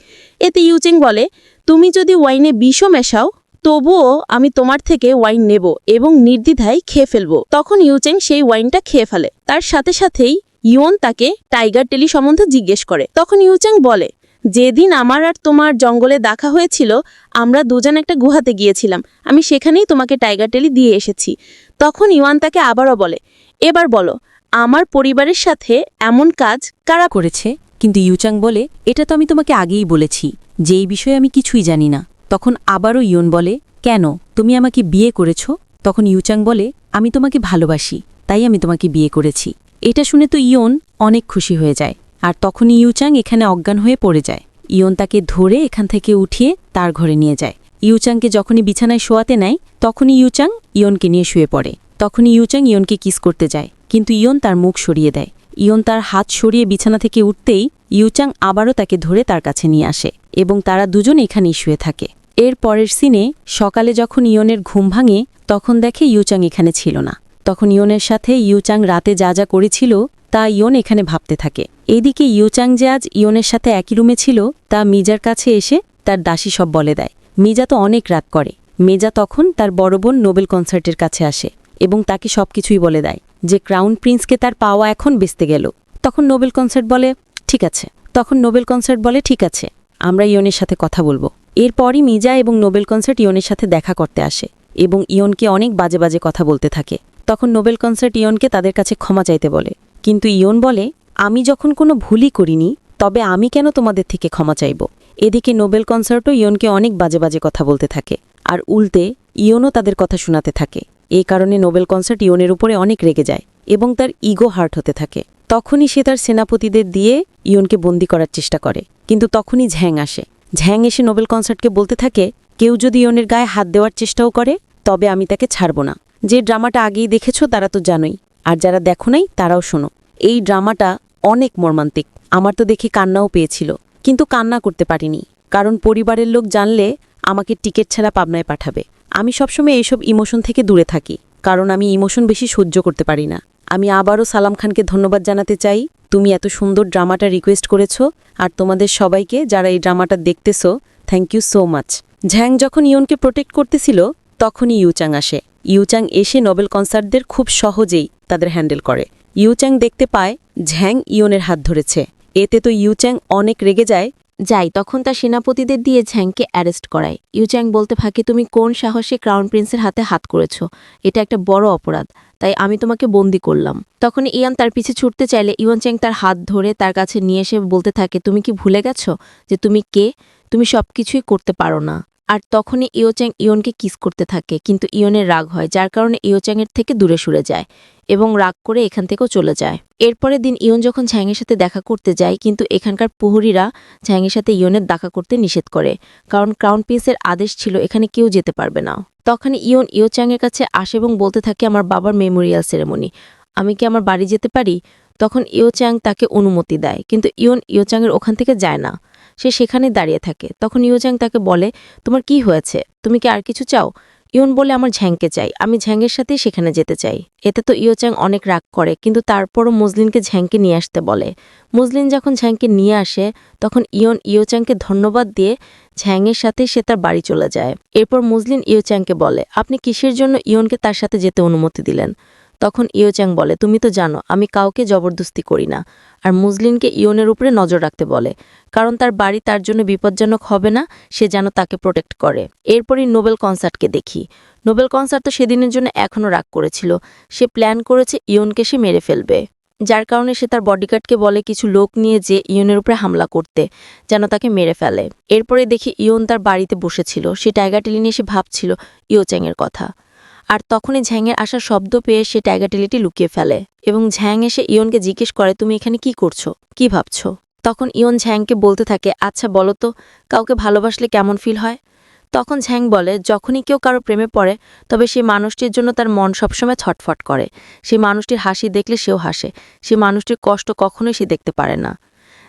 এতে ইউ চ্যাং বলে, তুমি যদি ওয়াইনে বিষও মেশাও তবুও আমি তোমার থেকে ওয়াইন নেব এবং নির্দ্বিধায় খেয়ে ফেলব। তখন ইউ চ্যাং সেই ওয়াইনটা খেয়ে ফেলে। তার সাথে সাথেই ইয়ন তাকে টাইগার টেলি সম্বন্ধে জিজ্ঞেস করে। তখন ইউ চ্যাং বলে, যেদিন আমার আর তোমার জঙ্গলে দেখা হয়েছিল আমরা দুজন একটা গুহাতে গিয়েছিলাম, আমি সেখানেই তোমাকে টাইগার টেলি দিয়ে এসেছি। তখন ইওয়ান তাকে আবারও বলে, এবার বলো আমার পরিবারের সাথে এমন কাজ কারা করেছে? কিন্তু ইউচাং বলে, এটা তো আমি তোমাকে আগেই বলেছি যে এই বিষয়ে আমি কিছুই জানি না। তখন আবারও ইয়ন বলে, কেন তুমি আমাকে বিয়ে করেছ? তখন ইউচাং বলে, আমি তোমাকে ভালোবাসি, তাই আমি তোমাকে বিয়ে করেছি। এটা শুনে তো ইয়ন অনেক খুশি হয়ে যায়, আর তখনই ইউচাং এখানে অজ্ঞান হয়ে পড়ে যায়। ইয়ন তাকে ধরে এখান থেকে উঠিয়ে তার ঘরে নিয়ে যায়। ইউচাংকে যখনই বিছানায় শোয়াতে নেয় তখনই ইউচাং ইয়নকে নিয়ে শুয়ে পড়ে। তখনই ইউচাং ইয়নকে কিস করতে যায়, কিন্তু ইয়ন তার মুখ সরিয়ে দেয়। ইয়ন তার হাত সরিয়ে বিছানা থেকে উঠতেই ইউচাং আবারও তাকে ধরে তার কাছে নিয়ে আসে এবং তারা দুজন এখানেই শুয়ে থাকে। এর পরের সিনে সকালে যখন ইয়নের ঘুম ভাঙে তখন দেখে ইউচাং এখানে ছিল না। তখন ইয়নের সাথে ইউচাং রাতে যা যা করেছিল তা ইয়ন এখানে ভাবতে থাকে। এদিকে ইউচাং যে আজ ইয়নের সাথে একই রুমে ছিল তা মিজার কাছে এসে তার দাসী সব বলে দেয়। মিজা তো অনেক রাগ করে। মেজা তখন তার বড় বোন নোবেল কনসার্টের কাছে আসে এবং তাকে সবকিছুই বলে দেয় যে ক্রাউন প্রিন্সকে তার পাওয়া এখন বেচতে গেল। তখন নোবেল কনসার্ট বলে ঠিক আছে, আমরা ইয়নের সাথে কথা বলবো। এরপরই মিজা এবং নোবেল কনসার্ট ইয়নের সাথে দেখা করতে আসে এবং ইয়নকে অনেক বাজে বাজে কথা বলতে থাকে। তখন নোবেল কনসার্ট ইয়নকে তাদের কাছে ক্ষমা চাইতে বলে, কিন্তু ইয়ন বলে, আমি যখন কোনো ভুলই করিনি তবে আমি কেন তোমাদের থেকে ক্ষমা চাইব? এদিকে নোবেল কনসার্টও ইয়নকে অনেক বাজে বাজে কথা বলতে থাকে, আর উল্টে ইয়নও তাদের কথা শোনাতে থাকে। এই কারণে নোবেল কনসার্ট ইয়নের উপরে অনেক রেগে যায় এবং তার ইগো হার্ট হতে থাকে। তখনই সে তার সেনাপতিদের দিয়ে ইয়নকে বন্দি করার চেষ্টা করে, কিন্তু তখনই ঝ্যাং আসে। ঝ্যাং এসে নোবেল কনসার্টকে বলতে থাকে, কেউ যদি ইয়নের গায়ে হাত দেওয়ার চেষ্টাও করে তবে আমি তাকে ছাড়ব না। যে ড্রামাটা আগেই দেখেছ তারা তো জানোই, আর যারা দেখো নাই তারাও শোনো। এই ড্রামাটা অনেক মর্মান্তিক। আমার তো দেখে কান্নাও পেয়েছিল, কিন্তু কান্না করতে পারিনি, কারণ পরিবারের লোক জানলে আমাকে টিকিট ছাড়া পাবনায় পাঠাবে। আমি সবসময় এইসব ইমোশন থেকে দূরে থাকি, কারণ আমি ইমোশন বেশি সহ্য করতে পারি না। আমি আবারও সালাম খানকে ধন্যবাদ জানাতে চাই, তুমি এত সুন্দর ড্রামাটা রিকোয়েস্ট করেছো, আর তোমাদের সবাইকে যারা এই ড্রামাটা দেখতেছো thank you so much. Zhang যখন ইয়নকে প্রোটেক্ট করতেছিল তখনই ইউচাং আসে। ইউচাং এসে নোবেল কনসার্টদের খুব সহজেই তাদের হ্যান্ডেল করে। ইউচাং দেখতে পায় ঝ্যাং ইয়নের হাত ধরেছে। এতে তো ইউচাং অনেক রেগে যায়। তখন তার সেনাপতিদের দিয়ে ঝ্যাংকে অ্যারেস্ট করায়। ইউচ্যাং বলতে থাকে, তুমি কোন সাহসে ক্রাউন প্রিন্সের হাতে হাত করেছো? এটা একটা বড় অপরাধ, তাই আমি তোমাকে বন্দি করলাম। তখন ইয়ান তার পিছে ছুটতে চাইলে ইউচ্যাং তার হাত ধরে তার কাছে নিয়ে এসে বলতে থাকে, তুমি কি ভুলে গেছো যে তুমি কে? তুমি সবকিছুই করতে পারো না, আর তখনই ইয়োচ্যাং ইয়নকে কিস করতে থাকে, কিন্তু ইয়নের রাগ হয়, যার কারণে ইয়োচ্যাংয়ের থেকে দূরে সরে যায় এবং রাগ করে এখান থেকেও চলে যায়। এরপরের দিন ইয়ন যখন ঝ্যাংয়ের সাথে দেখা করতে যায়, কিন্তু এখানকার প্রহরীরা ঝ্যাংয়ের সাথে ইয়নের দেখা করতে নিষেধ করে, কারণ ক্রাউন প্রিন্সের আদেশ ছিল এখানে কেউ যেতে পারবে না। তখন ইয়ন ইয়োচ্যাংয়ের কাছে আসে এবং বলতে থাকে, আমার বাবার মেমোরিয়াল সেরেমনি, আমি কি আমার বাড়ি যেতে পারি? তখন ইয়োচ্যাং তাকে অনুমতি দেয়, কিন্তু ইয়ন ইয়োচ্যাংয়ের ওখান থেকে যায় না, সে সেখানে দাঁড়িয়ে থাকে। তখন ইয়োচ্যাং তাকে বলে, তোমার কি হয়েছে, তুমি কি আর কিছু চাও? ইয়ন বলে, আমার ঝ্যাংকে চাই, আমি ঝ্যাংয়ের সাথেই সেখানে যেতে চাই। এতে তো ইয়োচ্যাং অনেক রাগ করে, কিন্তু তারপরও মুজলিনকে ঝ্যাংকে নিয়ে আসতে বলে। মুজলিন যখন ঝ্যাংকে নিয়ে আসে, তখন ইয়ন ইয়োচ্যাংকে ধন্যবাদ দিয়ে ঝ্যাংয়ের সাথে সে তার বাড়ি চলে যায়। এরপর মুজলিন ইয়োচ্যাংকে বলে, আপনি কিসের জন্য ইয়নকে তার সাথে যেতে অনুমতি দিলেন? তখন ইয়োচ্যাং বলে, তুমি তো জানো আমি কাউকে জবরদস্তি করি না। আর মুজলিনকে ইয়নের উপরে নজর রাখতে বলে, কারণ তার বাড়ি তার জন্য বিপজ্জনক হবে না, সে যেন তাকে প্রোটেক্ট করে। এরপরই নোবেল কনসার্টকে দেখি। নোবেল কনসার্ট তো সেদিনের জন্য এখনও রাগ করেছিল, সে প্ল্যান করেছে ইয়নকে সে মেরে ফেলবে, যার কারণে সে তার বডিগার্ডকে বলে কিছু লোক নিয়ে যে ইয়নের উপরে হামলা করতে, যেন তাকে মেরে ফেলে। এরপরে দেখি ইয়ন তার বাড়িতে বসেছিল, সে টাইগারটিলি নিয়ে সে ভাবছিল ইয়োচ্যাংয়ের কথা। আর তখনই ঝ্যাংয়ের আসার শব্দ পেয়ে সে টাইগারটিলিটি লুকিয়ে ফেলে এবং ঝ্যাং এসে ইয়নকে জিজ্ঞেস করে, তুমি এখানে কি করছো, কি ভাবছো? তখন ইয়ন ঝ্যাংকে বলতে থাকে, আচ্ছা বলো তো, কাউকে ভালোবাসলে কেমন ফিল হয়? তখন ঝ্যাং বলে, যখনই কেউ কারো প্রেমে পড়ে তবে সেই মানুষটির জন্য তার মন সবসময় ছটফট করে, সেই মানুষটির হাসি দেখলে সেও হাসে, সেই মানুষটির কষ্ট কখনোই সে দেখতে পারে না।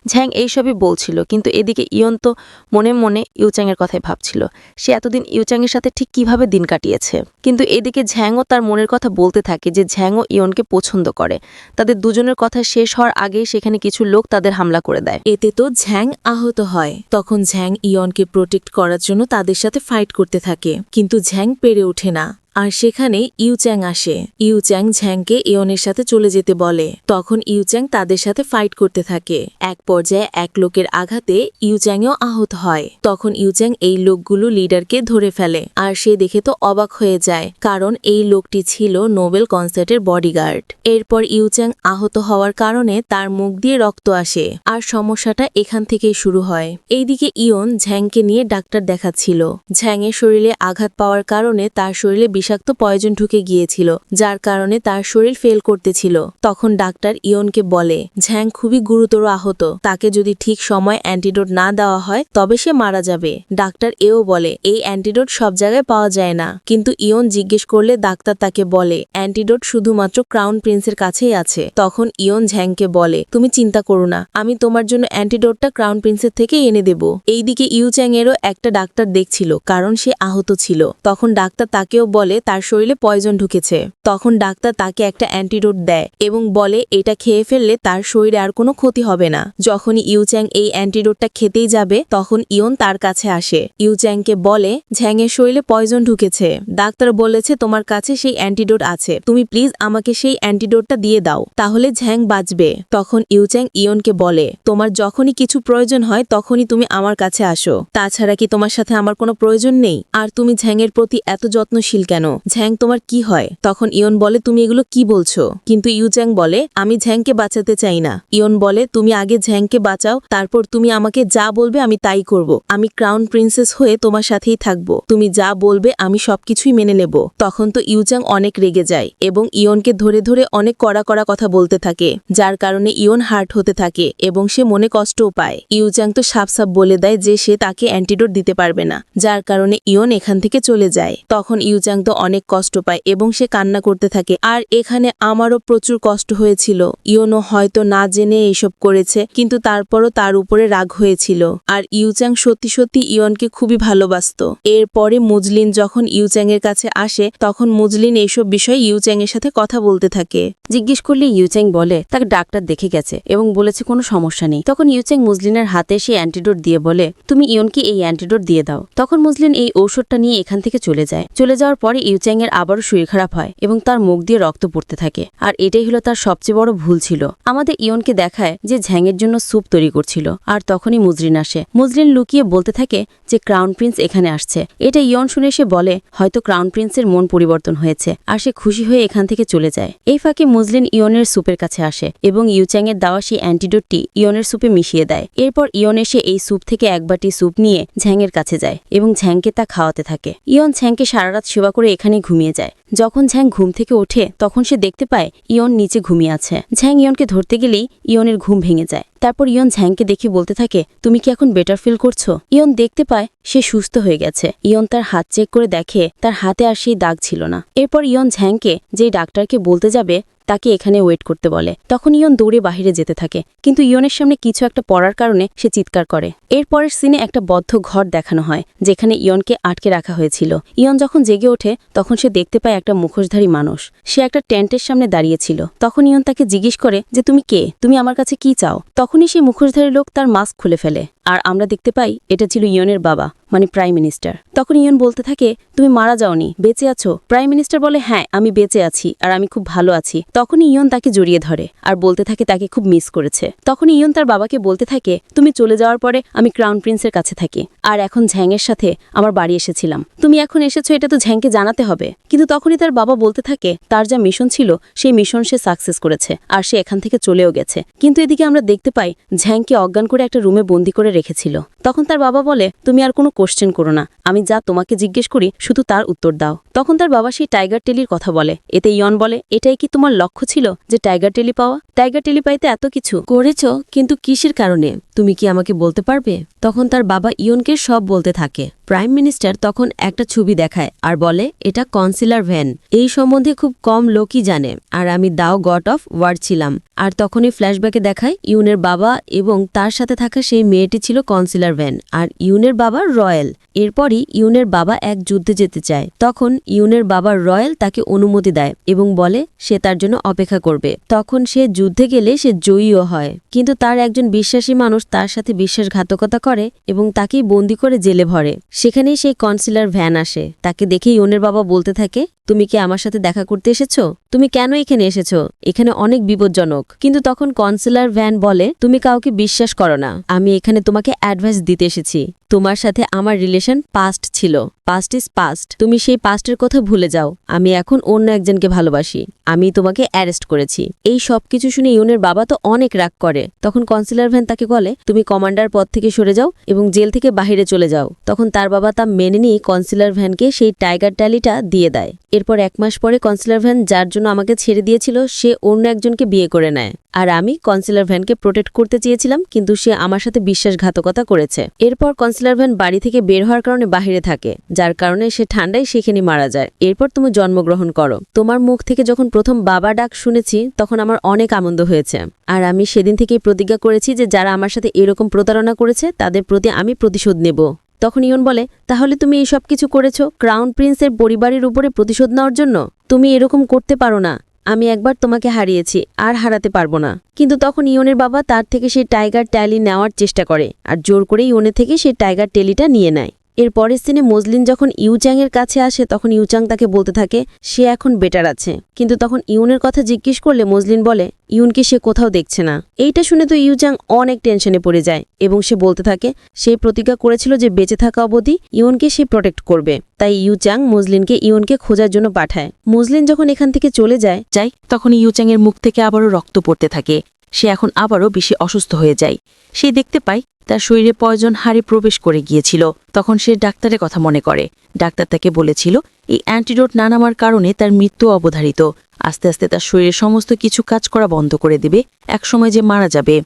ঝ্যাং এইসবই বলছিল, কিন্তু এদিকে ইয়ন তো মনে মনে ইয়োচ্যাংয়ের কথাই ভাবছিল, সে এতদিন ইয়োচ্যাংয়ের সাথে ঠিক কিভাবে দিন কাটিয়েছে। কিন্তু এদিকে ঝ্যাংও তার মনের কথা বলতে থাকে যে ঝ্যাংও ইয়নকে পছন্দ করে। তাদের দুজনের কথা শেষ হওয়ার আগেই সেখানে কিছু লোক তাদের হামলা করে দেয়। এতে তো ঝ্যাং আহত হয়। তখন ঝ্যাং ইয়নকে প্রোটেক্ট করার জন্য তাদের সাথে ফাইট করতে থাকে, কিন্তু ঝ্যাং পেরে ওঠে না। আর সেখানে ইউচ্যাং আসে। ইউচ্যাং ঝ্যাংকে ইয়নের সাথে চলে যেতে বলে। তখন ইউচ্যাং তাদের সাথে ফাইট করতে থাকে। এক পর্যায়ে এক লোকের আঘাতে ইউচ্যাংও আহত হয়। তখন ইউচ্যাং এই লোকগুলো লিডারকে ধরে ফেলে, আর সে দেখে তো অবাক হয়ে যায়, কারণ এই লোকটি ছিল নোবেল কনসার্টের বডিগার্ড। এরপর ইউচ্যাং আহত হওয়ার কারণে তার মুখ দিয়ে রক্ত আসে, আর সমস্যাটা এখান থেকেই শুরু হয়। এইদিকে ইয়ন ঝ্যাংকে নিয়ে ডাক্তার দেখাচ্ছিল। ঝ্যাংয়ের শরীরে আঘাত পাওয়ার কারণে তার শরীরে বিষাক্ত পয়জন ঢুকে গিয়েছিল, যার কারণে তার শরীর ফেল করতেছিল। তখন ডাক্তার ইয়নকে বলে, ঝ্যাং খুবই গুরুতর আহত, তাকে যদি ঠিক সময় অ্যান্টিডোট না দেওয়া হয় তবে সে মারা যাবে। ডাক্তার এও বলে, এই অ্যান্টিডোট সব জায়গায় পাওয়া যায় না। কিন্তু ইয়ন জিজ্ঞেস করলে ডাক্তার তাকে বলে, অ্যান্টিডোট শুধুমাত্র ক্রাউন প্রিন্সের কাছেই আছে। তখন ইয়ন ঝ্যাংকে বলে, তুমি চিন্তা করো না, আমি তোমার জন্য অ্যান্টিডোটটা ক্রাউন প্রিন্সের থেকে এনে দেব। এইদিকে ইউচ্যাং এরও একটা ডাক্তার দেখছিল, কারণ সে আহত ছিল। তখন ডাক্তার তাকেও বলে তার শরীরে পয়জন ঢুকেছে। তখন ডাক্তার তাকে একটা অ্যান্টিডোট দেয় এবং বলে এটা খেয়ে ফেললে তার শরীরে আর কোনো ক্ষতি হবে না। যখনই ইউচ্যাং এই অ্যান্টিডোটটা খেতেই যাবে, তখন ইয়ন তার কাছে আসে। ইউচ্যাংকে বলে, ঝ্যাংয়ের শরীরে পয়জন ঢুকেছে, ডাক্তার বলেছে তোমার কাছে সেই অ্যান্টিডোট আছে, তুমি প্লিজ আমাকে সেই অ্যান্টিডোটটা দিয়ে দাও, তাহলে ঝ্যাং বাঁচবে। তখন ইউচ্যাং ইয়নকে বলে, তোমার যখনই কিছু প্রয়োজন হয় তখনই তুমি আমার কাছে আসো, তাছাড়া কি তোমার সাথে আমার কোনো প্রয়োজন নেই? আর তুমি ঝ্যাংয়ের প্রতি এত যত্নশীল কেন? ঝ্যাং তোমার কি হয়? তখন ইয়ন বলে, তুমি এগুলো কি বলছো? কিন্তু ইউচ্যাং বলে, আমি ঝ্যাংকে বাঁচাতে চাই না। ইয়ন বলে, তুমি আগে ঝ্যাংকে বাঁচাও, তারপর তুমি আমাকে যা বলবে আমি তাই করব। আমি ক্রাউন প্রিন্সেস হয়ে তোমার সাথেই থাকবো, তুমি যা বলবে আমি সবকিছুই মেনে নেব। তখন তো ইউচ্যাং অনেক রেগে যায় এবং ইয়নকে ধরে ধরে অনেক কড়া কড়া কথা বলতে থাকে, যার কারণে ইয়ন হার্ট হতে থাকে এবং সে মনে কষ্টও পায়। ইউচ্যাং তো সাফ সাফ বলে দেয় যে সে তাকে অ্যান্টিডোট দিতে পারবে না, যার কারণে ইয়ন এখান থেকে চলে যায়। তখন ইউচ্যাং তো অনেক কষ্ট পায় এবং সে কান্না করতে থাকে। আর এখানে আমারও প্রচুর কষ্ট হয়েছিল, ইয়নও হয়তো না জেনে এইসব করেছে, কিন্তু তারপরও তার উপরে রাগ হয়েছিল। আর ইউচ্যাং সত্যি সত্যি ইয়নকে খুবই ভালোবাসত। এরপরে মুজলিন যখন ইউচ্যাং এর কাছে আসে, তখন মুজলিন এইসব বিষয়ে ইউচ্যাং এর সাথে কথা বলতে থাকে। জিজ্ঞেস করলে ইউচ্যাং বলে তাকে ডাক্তার দেখে গেছে এবং বলেছে কোনো সমস্যা নেই। তখন ইউচ্যাং মুজলিনের হাতে সেই অ্যান্টিডোট দিয়ে বলে, তুমি ইয়নকে এই অ্যান্টিডোট দিয়ে দাও। তখন মুজলিন এই ঔষধটা নিয়ে এখান থেকে চলে যায়। চলে যাওয়ার পরে ইউচ্যাংয়ের আবারও শরীর খারাপ হয় এবং তার মুখ দিয়ে রক্ত পড়তে থাকে, আর এটাই হলো তার সবচেয়ে বড় ভুল ছিল। আমাদের ইয়নকে দেখায় যে ঝ্যাংয়ের জন্য স্যুপ তৈরি করছিল, আর তখনই মুজরিন আসে। মুজরিন লুকিয়ে বলতে থাকে যে ক্রাউন প্রিন্স এখানে আসছে। এটা ইয়ন শুনে সে বলে হয়তো ক্রাউন প্রিন্সের মন পরিবর্তন হয়েছে, আর সে খুশি হয়ে এখান থেকে চলে যায়। এই ফাঁকে মুজলিন ইয়নের স্যুপের কাছে আসে এবং ইউচ্যাংয়ের দেওয়া সেই অ্যান্টিডোটটি ইয়নের স্যুপে মিশিয়ে দেয়। এরপর ইয়ন এসে এই স্যুপ থেকে এক বাটি স্যুপ নিয়ে ঝ্যাংয়ের কাছে যায় এবং ঝ্যাংকে তা খাওয়াতে থাকে। ইয়ন ঝ্যাংকে সারারাত সেবা করে এখানে ঘুমিয়ে যায়। যখন ঝ্যাং ঘুম থেকে ওঠে তখন সে দেখতে পায় ইয়ন নিচে ঘুমিয়ে আছে। ঝ্যাং ইয়নকে ধরতে গেলেই ইয়নের ঘুম ভেঙে যায়। তারপর ইয়ন ঝ্যাংকে দেখে বলতে থাকে, তুমি কি এখন বেটার ফিল করছো? ইয়ন দেখতে পায় সে সুস্থ হয়ে গেছে। ইয়ন তার হাত চেক করে দেখে তার হাতে আর সেই দাগ ছিল না। এরপর ইয়ন ঝ্যাংকে যেই ডাক্তারকে বলতে যাবে তাকে এখানে ওয়েট করতে বলে। তখন ইয়ন দৌড়ে বাহিরে যেতে থাকে, কিন্তু ইয়নের সামনে কিছু একটা পড়ার কারণে সে চিৎকার করে। এরপরের সিনে একটা বদ্ধ ঘর দেখানো হয় যেখানে ইয়নকে আটকে রাখা হয়েছিল। ইয়ন যখন জেগে ওঠে তখন সে দেখতে পায় একটা মুখোশধারী মানুষ। সে একটা টেন্টের সামনে দাঁড়িয়েছিল। তখন ইয়ন তাকে জিজ্ঞেস করে যে তুমি কে, তুমি আমার কাছে কি চাও? তখনই সেই মুখোশধারী লোক তার মাস্ক খুলে ফেলে, আর আমরা দেখতে পাই এটা ছিল ইয়নের বাবা, মানে প্রাইম মিনিস্টার। তখন ইয়ন বলতে থাকে, তুমি মারা যাওনি, বেঁচে আছো? প্রাইম মিনিস্টার বলে, হ্যাঁ আমি বেঁচে আছি আর আমি খুব ভালো আছি। তখনই ইয়ন তাকে জড়িয়ে ধরে আর বলতে থাকে তাকে খুব মিস করেছে। তখনই ইয়ন তার বাবাকে বলতে থাকে, তুমি চলে যাওয়ার পরে আমি ক্রাউন প্রিন্সের কাছে থাকি, আর এখন ঝ্যাংয়ের সাথে আমার বাড়ি এসেছিলাম। তুমি এখন এসেছো এটা তো ঝ্যাংকে জানাতে হবে। কিন্তু তখনই তার বাবা বলতে থাকে তার যা মিশন ছিল সেই মিশন সে সাকসেস করেছে আর সে এখান থেকে চলেও গেছে। কিন্তু এদিকে আমরা দেখতে পাই ঝ্যাংকে অজ্ঞান করে একটা রুমে বন্দি করে রেখেছিল। তখন তার বাবা বলে, তুমি আর কোনো কোশ্চেন করো না, আমি যা তোমাকে জিজ্ঞেস করি শুধু তার উত্তর দাও। তখন তার বাবা সেই টাইগার টেলির কথা বলে। এতে ইয়ন বলে, এটাই কি তোমার লক্ষ্য ছিল যে টাইগার টেলি পাওয়া? টাইগার টেলি পাইতে এত কিছু করেছ, কিন্তু কিসের কারণে তুমি কি আমাকে বলতে পারবে? তখন তার বাবা ইয়নকে সব বলতে থাকে। প্রাইম মিনিস্টার তখন একটা ছবি দেখায় আর বলে এটা কনসিলার ভ্যান। এই সম্বন্ধে খুব কম লোকই জানে, আর আমি দাও গড অফ ওয়ার ছিলাম। আর তখনই ফ্ল্যাশব্যাকে দেখায় ইউনের বাবা এবং তার সাথে থাকা সেই মেয়েটি ছিল কনসিলার ভ্যান, আর ইউনের বাবা রয়্যাল। এরপরই ইউনের বাবা এক যুদ্ধে যেতে চায়। তখন ইউনের বাবা রয়্যাল তাকে অনুমতি দেয় এবং বলে সে তার জন্য অপেক্ষা করবে। তখন সে যুদ্ধে গেলে সে জয়ীও হয়, কিন্তু তার একজন বিশ্বাসী মানুষ তার সাথে বিশ্বাসঘাতকতা করে এবং তাকেই বন্দি করে জেলে ভরে। সেখানেই সেই কনসিলার ভ্যান আসে। তাকে দেখে ইউনের বাবা বলতে থাকে, তুমি কি আমার সাথে দেখা করতে এসেছো? তুমি কেন এখানে এসেছো? এখানে অনেক বিপজ্জনক। কিন্তু তখন কনসিলার ভ্যান বলে, তুমি কাউকে বিশ্বাস করো না, আমি এখানে তোমাকে অ্যাডভাইস দিতে এসেছি। তোমার সাথে আমার রিলেশন পাস্ট ছিল, পাস্ট ইজ পাস্ট। তুমি সেই পাস্টের কথা ভুলে যাও। আমি এখন অন্য একজনকে ভালোবাসি, আমি তোমাকে অ্যারেস্ট করেছি। এই সব কিছু শুনে ইউনের বাবা তো অনেক রাগ করে। তখন কনসিলার ভ্যান তাকে বলে, তুমি কমান্ডার পদ থেকে সরে যাও এবং জেল থেকে বাহিরে চলে যাও। তখন তার বাবা তা মেনে নিয়ে কনসিলার ভ্যানকে সেই টাইগার ট্যালিটা দিয়ে দেয়। এরপর 1 মাস পরে কনসিলার ভ্যান যার জন্য আমাকে ছেড়ে দিয়েছিল সে অন্য একজনকে বিয়ে করে নেয়, আর আমি কনসিলার ভ্যানকে প্রোটেক্ট করতে চেয়েছিলাম, কিন্তু সে আমার সাথে বিশ্বাসঘাতকতা করেছে। এরপর কনসিলার ভ্যান বাড়ি থেকে বের হওয়ার কারণে বাহিরে থাকে, যার কারণে সে ঠান্ডায় সেখানে মারা যায়। এরপর তুমি জন্মগ্রহণ করো। তোমার মুখ থেকে যখন প্রথম বাবা ডাক শুনেছি তখন আমার অনেক আনন্দ হয়েছে, আর আমি সেদিন থেকেই প্রতিজ্ঞা করেছি যে যারা আমার সাথে এরকম প্রতারণা করেছে তাদের প্রতি আমি প্রতিশোধ নেব। তখন ইয়ন বলে, তাহলে তুমি এই সব কিছু করেছো ক্রাউন প্রিন্সের পরিবারের উপরে প্রতিশোধ নেওয়ার জন্য? তুমি এরকম করতে পারো না। আমি একবার তোমাকে হারিয়েছি, আর হারাতে পারবো না। কিন্তু তখন ইয়নের বাবা তার থেকে সেই টাইগার ট্যালি নেওয়ার চেষ্টা করে আর জোর করে ইয়নের থেকে সেই টাইগার টেলিটা নিয়ে নেয়। এর পরের সিনে মজলিন যখন ইউচ্যাংয়ের কাছে আসে তখন ইউচ্যাং তাকে বলতে থাকে সে এখন বেটার আছে। কিন্তু তখন ইউনের কথা জিজ্ঞেস করলে মজলিন বলে ইউনকে সে কোথাও দেখছে না। এইটা শুনে তো ইউচ্যাং অনেক টেনশনে পড়ে যায় এবং সে বলতে থাকে সে প্রতিজ্ঞা করেছিল যে বেঁচে থাকা অবধি ইউনকে সে প্রোটেক্ট করবে। তাই ইউচ্যাং মজলিনকে ইউনকে খোঁজার জন্য পাঠায়। মজলিন যখন এখান থেকে চলে যায় তখন ইউচ্যাংয়ের মুখ থেকে আবারও রক্ত পড়তে থাকে। সে এখন আবারও বেশি অসুস্থ হয়ে যায়। সে দেখতে পায় তার শরীরে পয়জন হাড়ে প্রবেশ করে গিয়েছিল। তখন সে ডাক্তারের কথা মনে করে। ডাক্তার তাকে বলেছিল এই অ্যান্টিডোট না নামার কারণে তার মৃত্যু অবধারিত। আস্তে আস্তে তার শরীরে সমস্ত কিছু কাজ করা বন্ধ করে দেবে, একসময় যে মারা যাবে।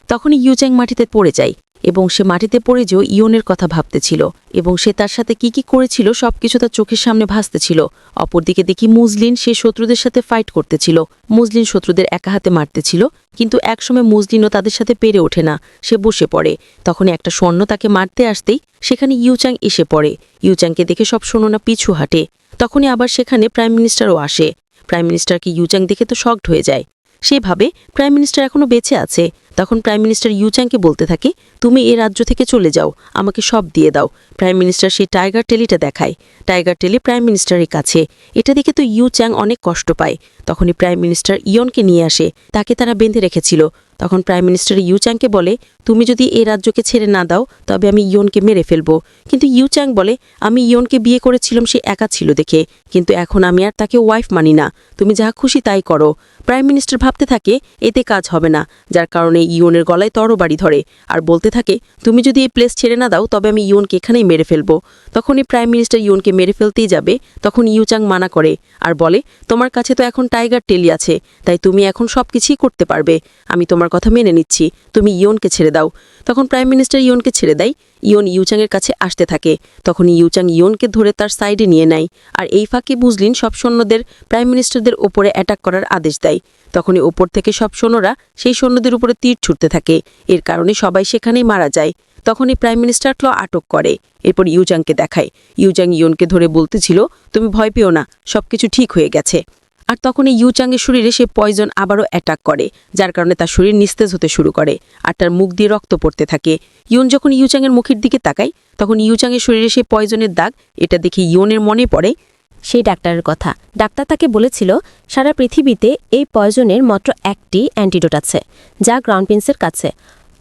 তখনই ইউচ্যাং মাটিতে পড়ে যায় এবং সে মাটিতে পড়ে যেও ইয়নের কথা ভাবতেছিল এবং সে তার সাথে কি কি করেছিল সবকিছু তার চোখের সামনে ভাসতেছিল। অপরদিকে দেখি মুজলিন সে শত্রুদের সাথে ফাইট করতেছিল। মুজলিন শত্রুদের একা হাতে মারতেছিল, কিন্তু একসময় মুজলিনও তাদের সাথে পেরে ওঠে না, সে বসে পড়ে। তখনই একটা সৈন্য তাকে মারতে আসতেই সেখানে ইউচ্যাং এসে পড়ে। ইউচ্যাংকে দেখে সব সৈন্যরা পিছু হাঁটে। তখনই আবার সেখানে প্রাইম মিনিস্টারও আসে। প্রাইম মিনিস্টারকে ইউচ্যাং দেখে তো শকড হয়ে যায়। সেভাবে প্রাইম মিনিস্টার এখনও বেঁচে আছে। তখন প্রাইম মিনিস্টার ইউচ্যাংকে বলতে থাকে, তুমি এই রাজ্য থেকে চলে যাও, আমাকে সব দিয়ে দাও। প্রাইম মিনিস্টার সেই টাইগার টেলিটা দেখায়। টাইগার টেলি প্রাইম মিনিস্টারের কাছে। এটা দেখে তো ইউচ্যাং অনেক কষ্ট পায়। তখনই প্রাইম মিনিস্টার ইয়নকে নিয়ে আসে, তাকে তারা বেঁধে রেখেছিল। তখন প্রাইম মিনিস্টার ইউচ্যাংকে বলে, তুমি যদি এই রাজ্যকে ছেড়ে না দাও তবে আমি ইয়নকে মেরে ফেলবো। কিন্তু ইউচ্যাং বলে, আমি ইয়নকে বিয়ে করেছিলাম, সে একা ছিল দেখে, কিন্তু এখন আমি আর তাকে ওয়াইফ মানি না, তুমি যা খুশি তাই করো। প্রাইম মিনিস্টার ভাবতে থাকে এতে কাজ হবে না, যার কারণে ইয়নের গলায় তরবারি ধরে আর বলতে থাকে, তুমি যদি এই প্লেস ছেড়ে না দাও তবে আমি ইয়নকে এখানেই মেরে ফেলবো। তখনই প্রাইম মিনিস্টার ইয়নকে মেরে ফেলতেই যাবে, তখন ইউচ্যাং মানা করে আর বলে, তোমার কাছে তো এখন টাইগার টেলি আছে, তাই তুমি এখন সব কিছুই করতে পারবে, আমি তোমার কথা মেনে নিচ্ছি, তুমি ইয়নকে ছেড়ে দাও। তখন প্রাইম মিনিস্টার ইয়নকে ছেড়ে দেয়। ইয়ন ইউচ্যাংয়ের কাছে আসতে থাকে। তখন ইউচ্যাং ইয়নকে ধরে তার সাইডে নিয়ে নেয়। আর এই ফাঁকে বুঝলিন সব সৈন্যদের প্রাইম মিনিস্টারদের ওপরে অ্যাটাক করার আদেশ দেয়। তখনই ওপর থেকে সব সৈন্যরা সেই সৈন্যদের উপরে তীর ছুটতে থাকে। এর কারণে সবাই সেখানেই মারা যায়। তখনই প্রাইম মিনিস্টার ক্ল আটক করে। এরপর ইউচ্যাংকে দেখায়। ইউচ্যাং ইয়নকে ধরে বলতেছিল, তুমি ভয় পেও না, সবকিছু ঠিক হয়ে গেছে। আর তখন এই ইউচ্যাংয়ের শরীরে সে পয়জন আবারও অ্যাটাক করে, যার কারণে তার শরীর নিস্তেজ হতে শুরু করে আর তার মুখ দিয়ে রক্ত পড়তে থাকে। ইয়ন যখন ইউচ্যাংয়ের মুখের দিকে তাকায় তখন ইউচ্যাংয়ের শরীরে সে পয়জনের দাগ। এটা দেখে ইয়নের মনে পড়ে সেই ডাক্তারের কথা। ডাক্তার তাকে বলেছিল সারা পৃথিবীতে এই পয়জনের মাত্র একটি অ্যান্টিডোট আছে, যা ক্রাউন প্রিন্সের কাছে।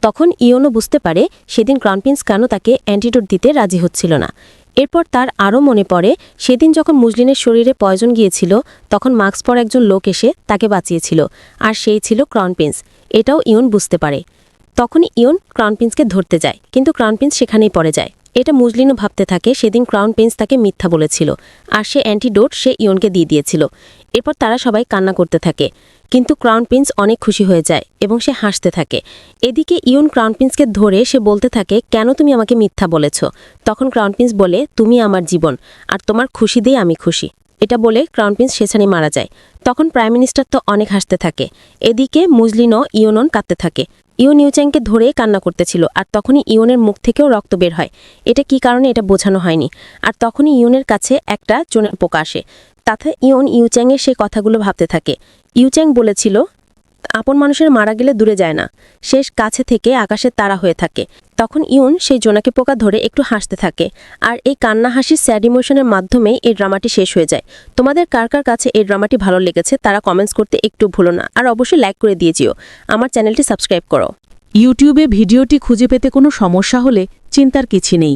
তখন ইয়নও বুঝতে পারে সেদিন ক্রাউন প্রিন্স কেন তাকে অ্যান্টিডোট দিতে রাজি হচ্ছিল না। এরপর তার আরও মনে পড়ে সেদিন যখন মুজলিনের শরীরে পয়জন গিয়েছিল তখন মাস্ক পরা একজন লোক এসে তাকে বাঁচিয়েছিল, আর সেই ছিল ক্রাউন প্রিন্স। এটাও ইয়ন বুঝতে পারে। তখনই ইয়ন ক্রাউন প্রিন্সকে ধরতে যায়, কিন্তু ক্রাউন প্রিন্স সেখানেই পড়ে যায়। এটা মুজলিনও ভাবতে থাকে সেদিন ক্রাউন প্রিন্স তাকে মিথ্যা বলেছিল, আর সে অ্যান্টিডোট সে ইয়নকে দিয়ে দিয়েছিল। এরপর তারা সবাই কান্না করতে থাকে, কিন্তু ক্রাউন প্রিন্স অনেক খুশি হয়ে যায় এবং সে হাসতে থাকে। এদিকে ইয়ন ক্রাউন প্রিন্সকে ধরে সে বলতে থাকে, কেন তুমি আমাকে মিথ্যা বলেছ? তখন ক্রাউন প্রিন্স বলে, তুমি আমার জীবন, আর তোমার খুশি দিয়ে আমি খুশি। এটা বলে ক্রাউন প্রিন্স সেখানে মারা যায়। তখন প্রাইম মিনিস্টার তো অনেক হাসতে থাকে। এদিকে মুজলিনও ইয়নন কাঁদতে থাকে। ইয়ন ইউচ্যাংকে ধরে কান্না করতেছিল, আর তখনই ইয়নের মুখ থেকেও রক্ত বের হয়। এটা কি কারণে এটা বোঝানো হয়নি। আর তখনই ইয়নের কাছে একটা চোনের পোকা আসে। তাতে ইয়ন ইউচ্যাংয়ের সেই কথাগুলো ভাবতে থাকে। ইউচ্যাং বলেছিল, আপন মানুষের মারা গেলে দূরে যায় না, শেষ কাছে থেকে আকাশের তারা হয়ে থাকে। তখন ইয়ন সেই জোনাকি পোকা ধরে একটু হাসতে থাকে। আর এই কান্না হাসির স্যাড ইমোশনের মাধ্যমেই এই ড্রামাটি শেষ হয়ে যায়। তোমাদের কার কার কাছে এই ড্রামাটি ভালো লেগেছে তারা কমেন্টস করতে একটু ভুলো না, আর অবশ্যই লাইক করে দিয়ে যেও। আমার চ্যানেলটি সাবস্ক্রাইব করো। ইউটিউবে ভিডিওটি খুঁজে পেতে কোনো সমস্যা হলে চিন্তার কিছু নেই।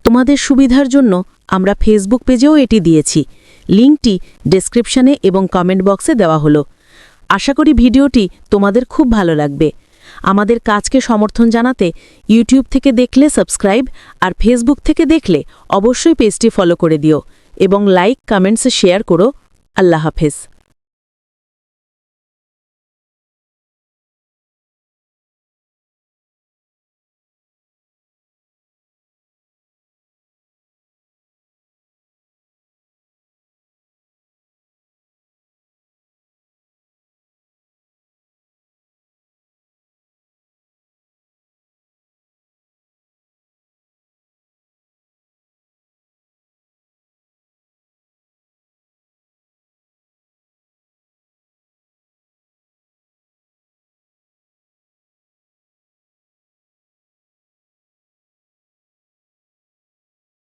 তোমাদের সুবিধার জন্য আমরা ফেসবুক পেজেও এটি দিয়েছি। লিঙ্কটি ডেসক্রিপশনে এবং কমেন্ট বক্সে দেওয়া হলো। আশা করি ভিডিওটি তোমাদের খুব ভালো লাগবে। আমাদের কাজকে সমর্থন জানাতে ইউটিউব থেকে দেখলে সাবস্ক্রাইব, আর ফেসবুক থেকে দেখলে অবশ্যই পেজটি ফলো করে দিও এবং লাইক কমেন্টসে শেয়ার করো। আল্লাহ হাফেজ।